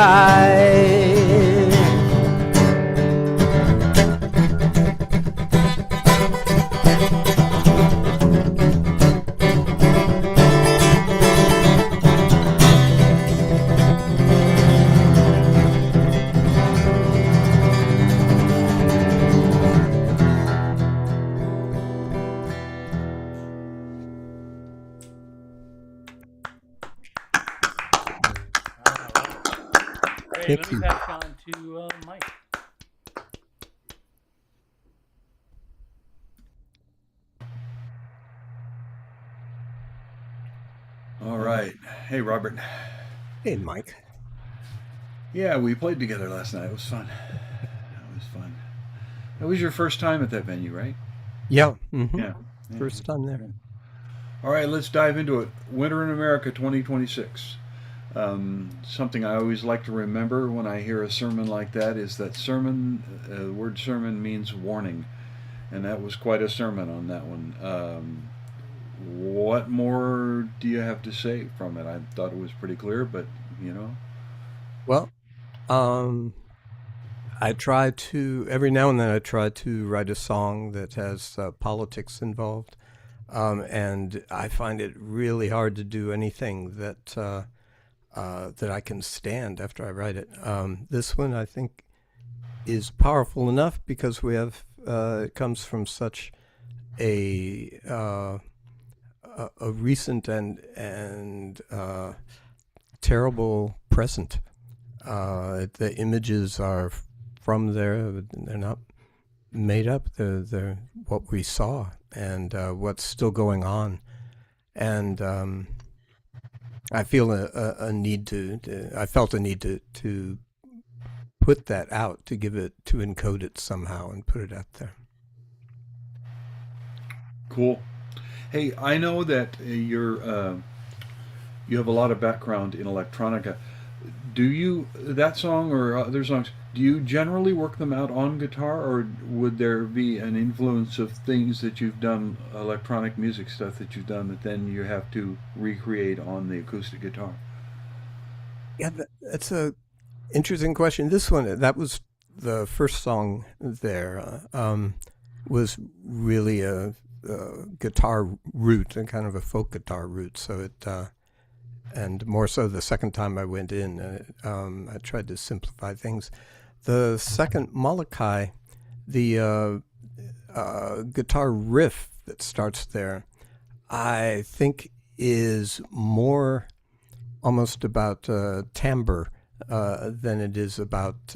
Hey, Thank let me you. pass on to Mike. All right. Hey, Robert. Hey, Mike. Yeah, we played together last night. It was fun. It was fun. That was your first time at that venue, right? Yeah. Yeah. First time there. All right, let's dive into it. Winter in America 2026. Something I always like to remember when I hear a sermon like that is that sermon, the word sermon means warning. And that was quite a sermon on that one. What more do you have to say from it? I thought it was pretty clear, but, you know. Well, I try to, every now and then I try to write a song that has politics involved. And I find it really hard to do anything that that I can stand after I write it. This one I think is powerful enough because we have it comes from such a recent and terrible present. The images are from there; they're not made up. They're what we saw and what's still going on, and I feel a need to I felt a need to put that out, to encode it somehow and put it out there. Cool. Hey, I know that you have a lot of background in electronica. Do you, that song or other songs, do you generally work them out on guitar, or would there be an influence of things that you've done, electronic music stuff that you've done, that then you have to recreate on the acoustic guitar? Yeah, that's a interesting question. This one, that was the first song there, was really a guitar root, and kind of a folk guitar root. So it, and more so the second time I went in, I tried to simplify things. The second Molokai, the guitar riff that starts there, I think is more almost about timbre than it is about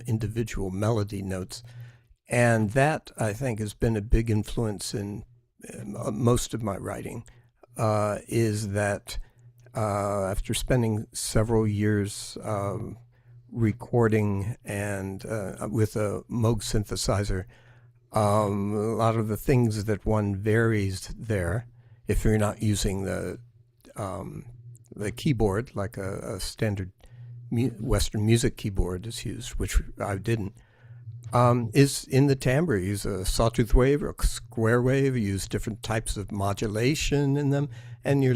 individual melody notes. And that, I think, has been a big influence in most of my writing, is that after spending several years recording and with a Moog synthesizer, a lot of the things that one varies there, if you're not using the keyboard like a standard Western music keyboard is used, which I didn't, is in the timbre. You use a sawtooth wave or a square wave. You use different types of modulation in them, and you're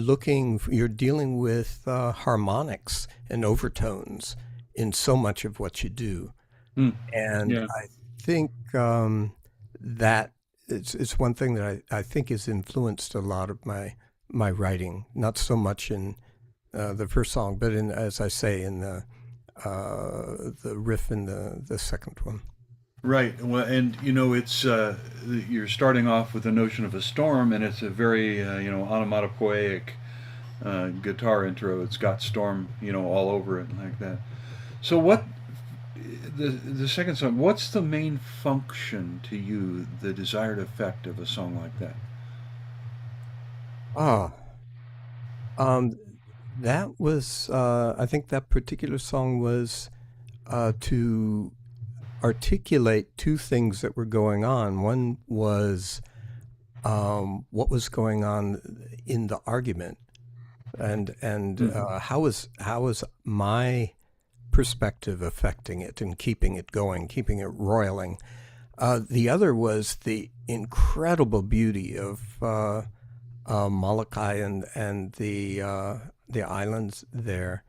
dealing with harmonics and overtones in so much of what you do. And yeah. I think that it's one thing that I think has influenced a lot of my writing, not so much in the first song, but in, as I say, in the riff in the second one. Right. Well, and it's you're starting off with the notion of a storm, and it's a very onomatopoeic guitar intro. It's got storm, all over it like that. So what the second song? What's the main function to you? The desired effect of a song like that? Ah, um, that was, I think that particular song was to articulate two things that were going on. One was what was going on in the argument, and how was my perspective affecting it and keeping it going, keeping it roiling. The other was the incredible beauty of Molokai and the islands there,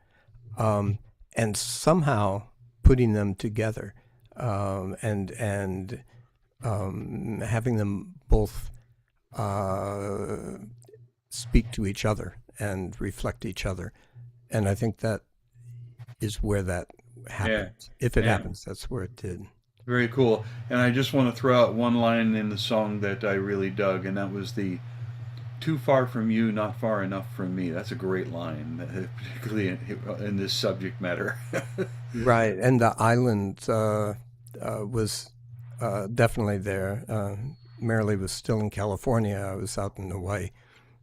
and somehow putting them together, and having them both speak to each other and reflect each other. And I think that is where that happens. Yeah. If it Yeah. happens, that's where it did. Very cool. And I just want to throw out one line in the song that I really dug, and that was the "Too far from you, not far enough from me." That's a great line, particularly in this subject matter. Right, and the island was definitely there. Marilee was still in California. I was out in Hawaii,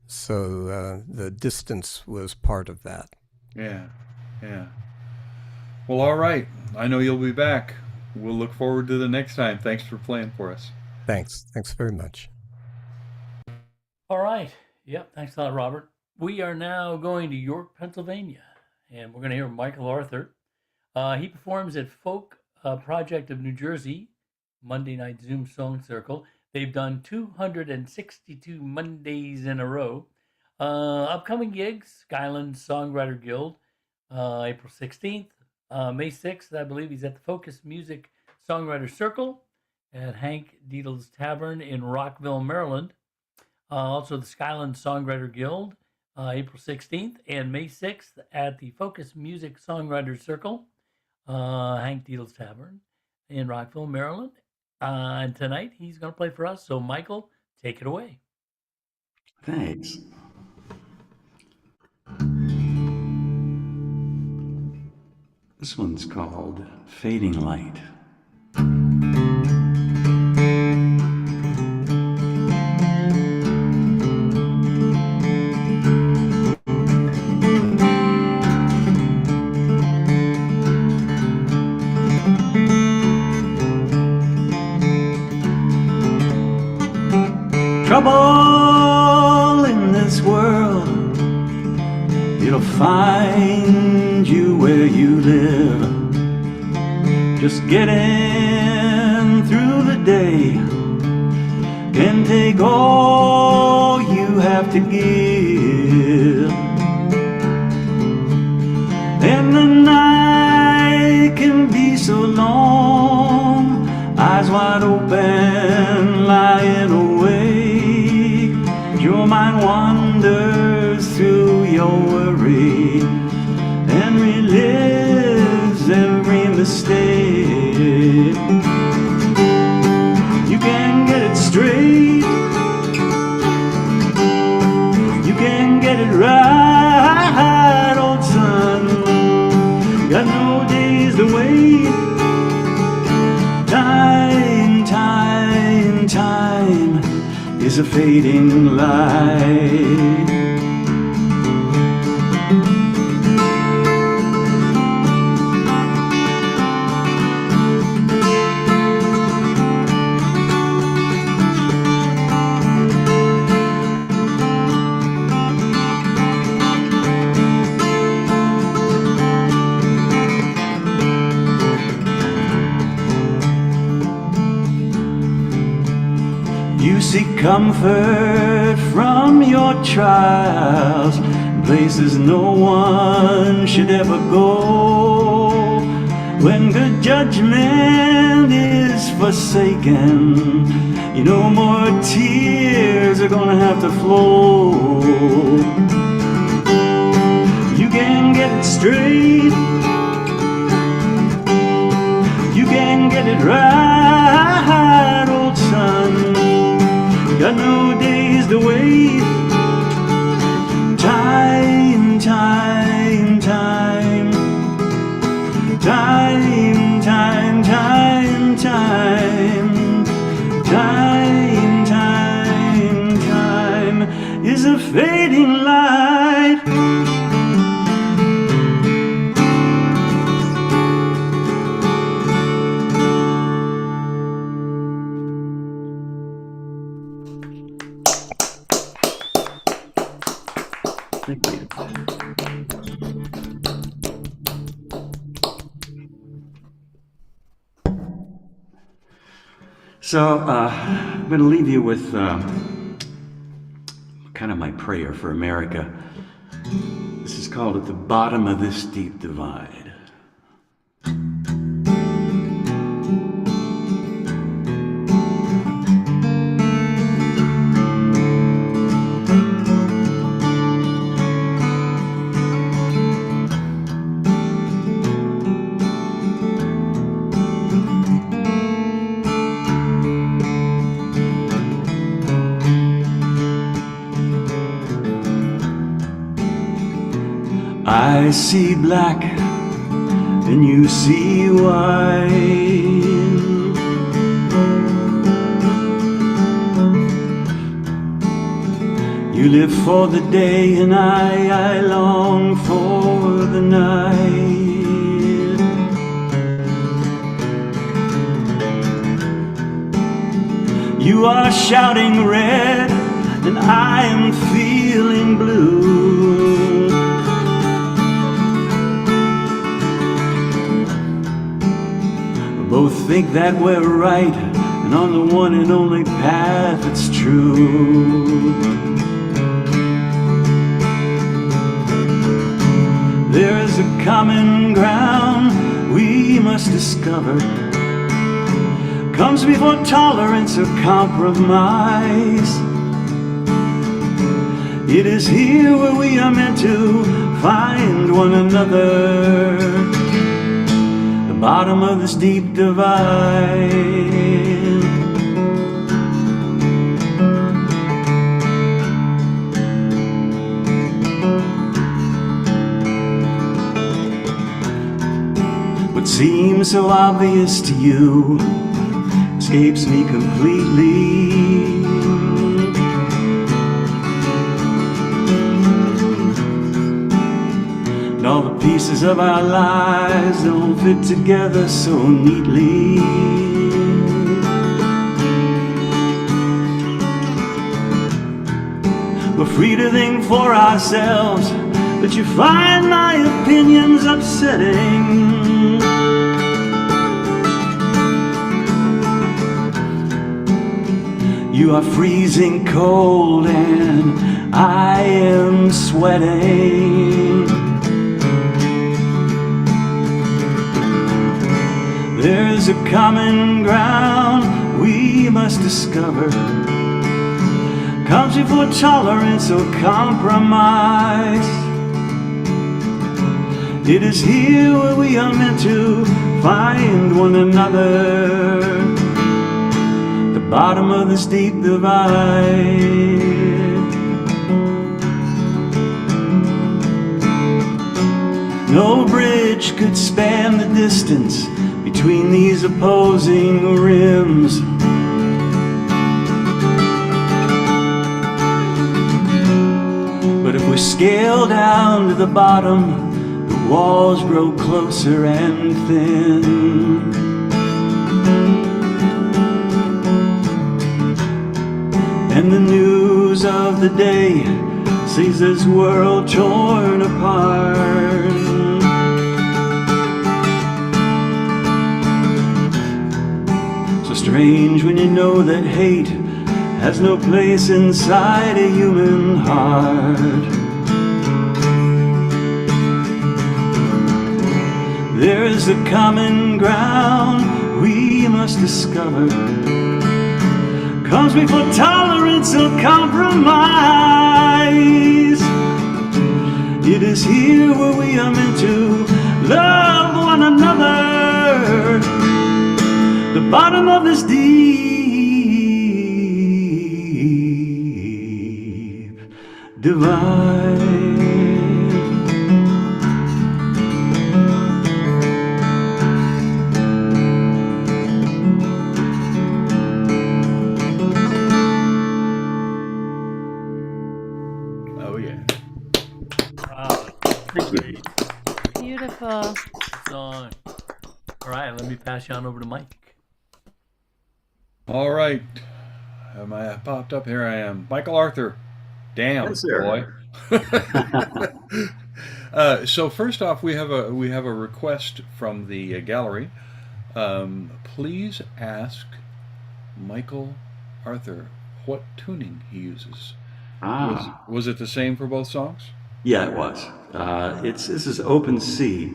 so the distance was part of that. Yeah, yeah. Well, all right. I know you'll be back. We'll look forward to the next time. Thanks for playing for us. Thanks very much. All right. Yep. Thanks a lot, Robert. We are now going to York, Pennsylvania, and we're going to hear Michael Arthur. He performs at Folk Project of New Jersey, Monday Night Zoom Song Circle. They've done 262 Mondays in a row. Upcoming gigs, Skyland Songwriter Guild, April 16th. May 6th, I believe he's at the Focus Music Songwriter Circle at Hank Diedel's Tavern in Rockville, Maryland. Also the Skyland Songwriter Guild, April 16th, and May 6th at the Focus Music Songwriter Circle, Hank Diedel's Tavern in Rockville, Maryland. And tonight he's going to play for us. So Michael, take it away. Thanks. This one's called Fading Light. Trouble in this world, it'll find you where you live. Just getting through the day can take all you have to give. And the night can be so long, eyes wide open, lying awake. Your mind wanders through your worry and relives every mistake. You can get it straight, you can get it right, old son. Got no days to wait. Time is a fading light. You seek comfort from your trials, places no one should ever go. When good judgment is forsaken, you know more tears are gonna have to flow. You can get it straight, you can get it right. is a fading light. Thank you. So, I'm going to leave you with kind of my prayer for America. This is called At the Bottom of This Deep Divide. I see black and you see white. You live for the day and I long for the night. You are shouting red and I am feeling blue. Both think that we're right, and on the one and only path it's true. There is a common ground we must discover. Comes before tolerance or compromise. It is here where we are meant to find one another. Bottom of this deep divide. What seems so obvious to you escapes me completely. And all the pieces of our lives don't fit together so neatly. We're free to think for ourselves, but you find my opinions upsetting. You are freezing cold and I am sweating. There's a common ground we must discover. Comes before tolerance or compromise. It is here where we are meant to find one another. The bottom of this deep divide. No bridge could span the distance between these opposing rims. But if we scale down to the bottom, the walls grow closer and thin. And the news of the day sees this world torn apart. Strange when you know that hate has no place inside a human heart. There is a common ground we must discover. Comes before tolerance or compromise. It is here where we are meant to love one another. The bottom of this deep divide. yeah. Wow. Great Beautiful. song. All right, let me pass you on over to Mike. All right. Am I popped up? Here I am. Michael Arthur. Damn, Yes, sir. boy. So first off, we have a request from the gallery. Please ask Michael Arthur what tuning he uses. Was it the same for both songs? Yeah, it was. This is open C.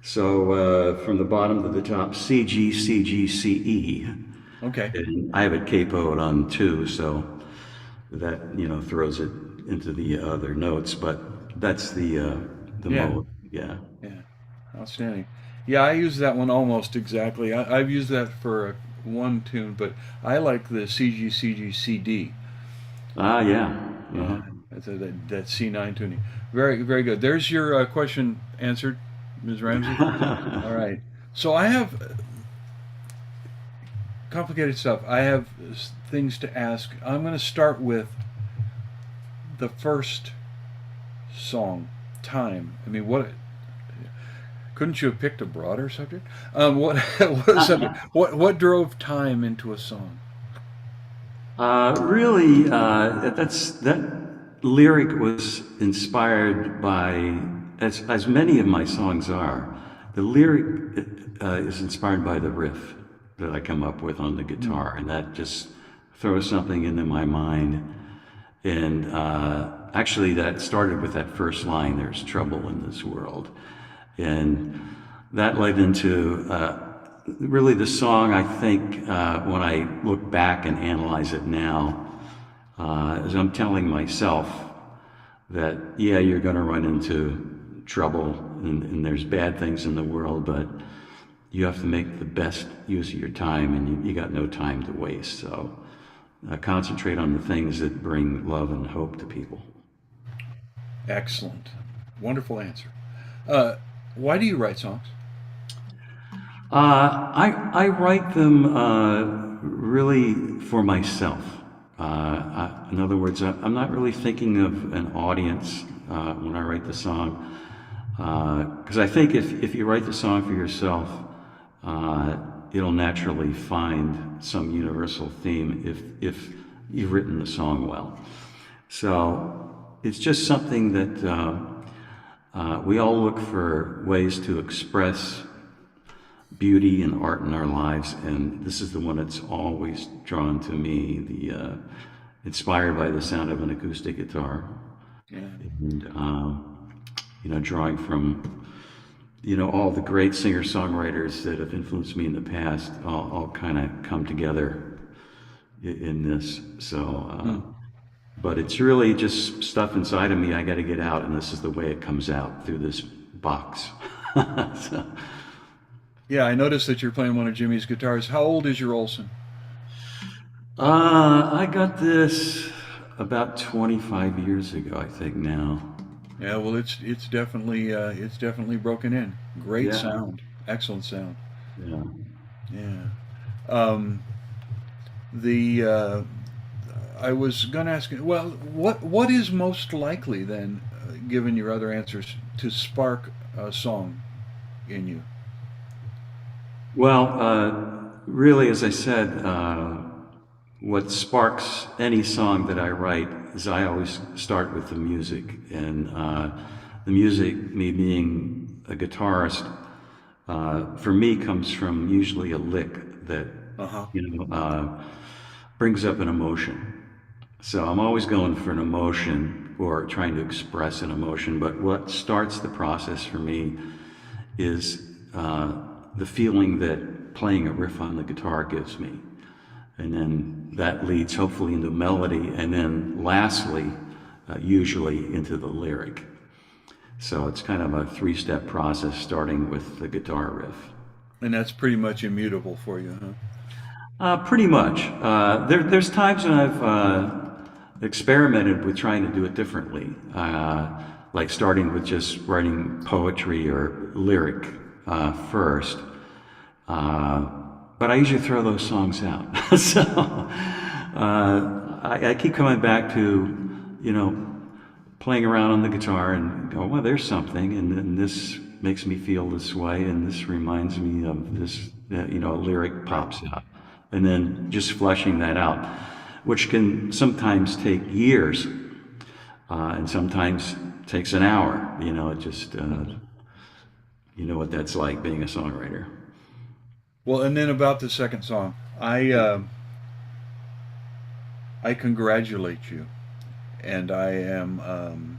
So from the bottom to the top, C, G, C, G, C, E. Okay. And I have it capoed on 2, so that throws it into the other notes. But that's the mode. Yeah. Yeah. Outstanding. Yeah, I use that one almost exactly. I've used that for one tune, but I like the CG, CG, CD. Yeah. That's that C9 tuning. Very, very good. There's your question answered, Ms. Ramsey. All right. So I have complicated stuff. I have things to ask. I'm going to start with the first song, Time. I mean, what? Couldn't you have picked a broader subject? What drove Time into a song? Really, that lyric was inspired by, as many of my songs are. The lyric is inspired by the riff that I come up with on the guitar, and that just throws something into my mind. And actually, that started with that first line, "There's trouble in this world." And that led into really the song, I think, when I look back and analyze it now, as I'm telling myself that, yeah, you're going to run into trouble and there's bad things in the world, but you have to make the best use of your time, and you got no time to waste. So concentrate on the things that bring love and hope to people. Excellent. Wonderful answer. Why do you write songs? I write them really for myself. In other words, I'm not really thinking of an audience when I write the song, because I think if you write the song for yourself, it'll naturally find some universal theme if you've written the song well. So it's just something that we all look for ways to express beauty and art in our lives, and this is the one that's always drawn to me, inspired by the sound of an acoustic guitar. Yeah. And drawing from all the great singer-songwriters that have influenced me in the past, all kind of come together in this. So but it's really just stuff inside of me I got to get out, and this is the way it comes out, through this box. So. Yeah, I noticed that you're playing one of Jimmy's guitars. How old is your Olson? I got this about 25 years ago, I think now. Yeah, well, it's definitely broken in. Great Yeah. sound, excellent sound. Yeah. Yeah. I was going to ask you, well, what is most likely then, given your other answers, to spark a song in you? Well, really, as I said, what sparks any song that I write is I always start with the music. And the music, me being a guitarist, for me comes from usually a lick that brings up an emotion. So I'm always going for an emotion or trying to express an emotion. But what starts the process for me is the feeling that playing a riff on the guitar gives me. And then that leads hopefully into melody, and then lastly, usually into the lyric. So it's kind of a 3-step process, starting with the guitar riff. And that's pretty much immutable for you, huh? Pretty much. There's times when I've experimented with trying to do it differently, like starting with just writing poetry or lyric first. But I usually throw those songs out. So I keep coming back to, playing around on the guitar and go, well, there's something, and then this makes me feel this way, and this reminds me of this, a lyric pops out. And then just fleshing that out, which can sometimes take years, and sometimes takes an hour. It just, you know what that's like being a songwriter. Well, and then about the second song, I congratulate you, and I am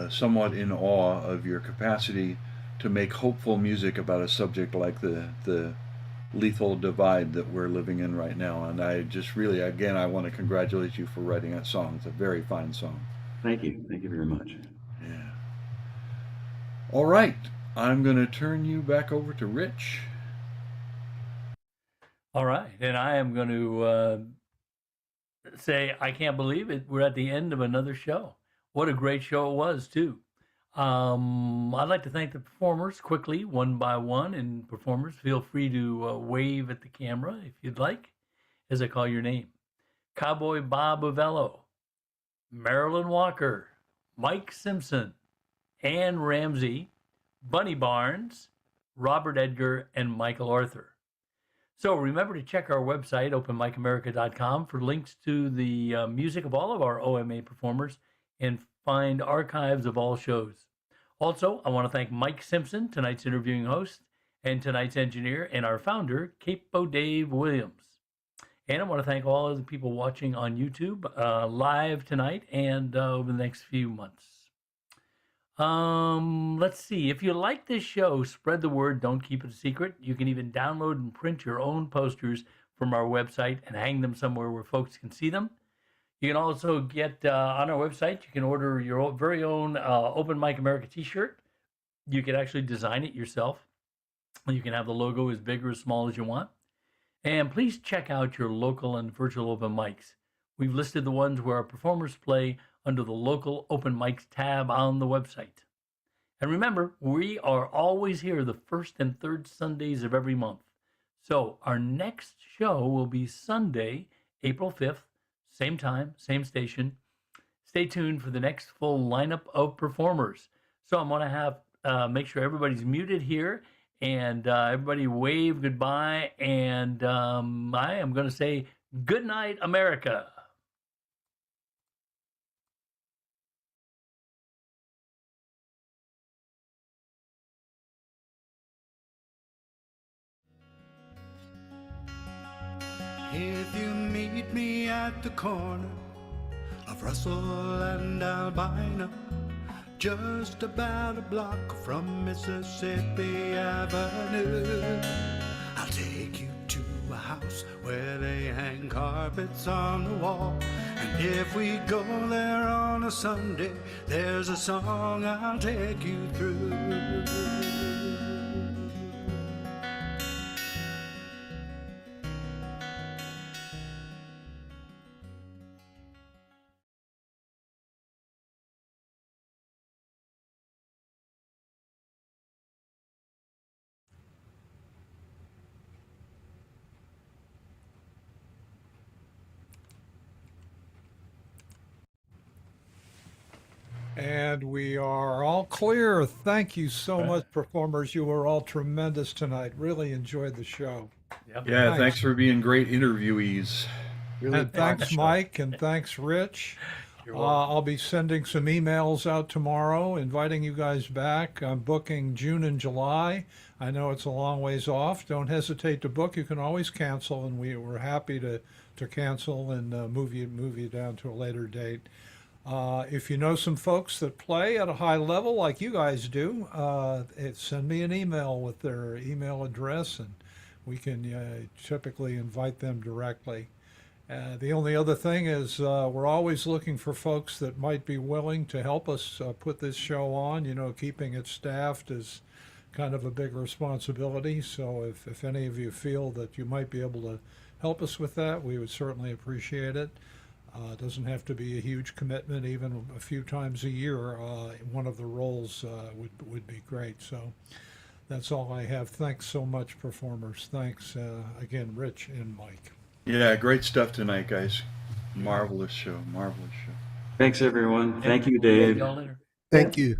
somewhat in awe of your capacity to make hopeful music about a subject like the lethal divide that we're living in right now. And I just really, again, I want to congratulate you for writing that song. It's a very fine song. Thank you. Thank you very much. Yeah. All right. I'm going to turn you back over to Rich. All right. And I am going to say, I can't believe it. We're at the end of another show. What a great show it was, too. I'd like to thank the performers quickly, one by one. And performers, feel free to wave at the camera if you'd like, as I call your name. Cowboy Bob Uvello, Marilyn Walker, Mike Simpson, Ann Ramsey, Bunny Barnes, Robert Edgar, and Michael Arthur. So remember to check our website, openmicamerica.com, for links to the music of all of our OMA performers and find archives of all shows. Also, I want to thank Mike Simpson, tonight's interviewing host, and tonight's engineer, and our founder, Capo Dave Williams. And I want to thank all of the people watching on YouTube live tonight and over the next few months. Let's see. If you like this show, spread the word. Don't keep it a secret. You can even download and print your own posters from our website and hang them somewhere where folks can see them. You can also get on our website, you can order your very own Open Mic America t-shirt. You can actually design it yourself. You can have the logo as big or as small as you want. And please check out your local and virtual open mics. We've listed the ones where our performers play under the local open mics tab on the website. And remember, we are always here the first and third Sundays of every month. So our next show will be Sunday, April 5th, same time, same station. Stay tuned for the next full lineup of performers. So I'm going to have make sure everybody's muted here and everybody wave goodbye. And I am going to say good night, America. If you meet me at the corner of Russell and Albina, just about a block from Mississippi Avenue, I'll take you to a house where they hang carpets on the wall. And if we go there on a Sunday, there's a song I'll take you through. And we are all clear. Thank you so much, performers. You were all tremendous tonight. Really enjoyed the show. Yep. Yeah, thanks for being great interviewees. Really And thanks, fun. Mike, and thanks, Rich. I'll be sending some emails out tomorrow, inviting you guys back. I'm booking June and July. I know it's a long ways off. Don't hesitate to book. You can always cancel, and we're happy to cancel and move you down to a later date. If you know some folks that play at a high level like you guys do, send me an email with their email address, and we can typically invite them directly. The only other thing is we're always looking for folks that might be willing to help us put this show on. You know, keeping it staffed is kind of a big responsibility. So if any of you feel that you might be able to help us with that, we would certainly appreciate it. It doesn't have to be a huge commitment, even a few times a year. One of the roles would be great. So that's all I have. Thanks so much, performers. Thanks again, Rich and Mike. Yeah, great stuff tonight, guys. Marvelous show. Marvelous show. Thanks, everyone. Thank you, We'll see Dave. y'all later. Thank you.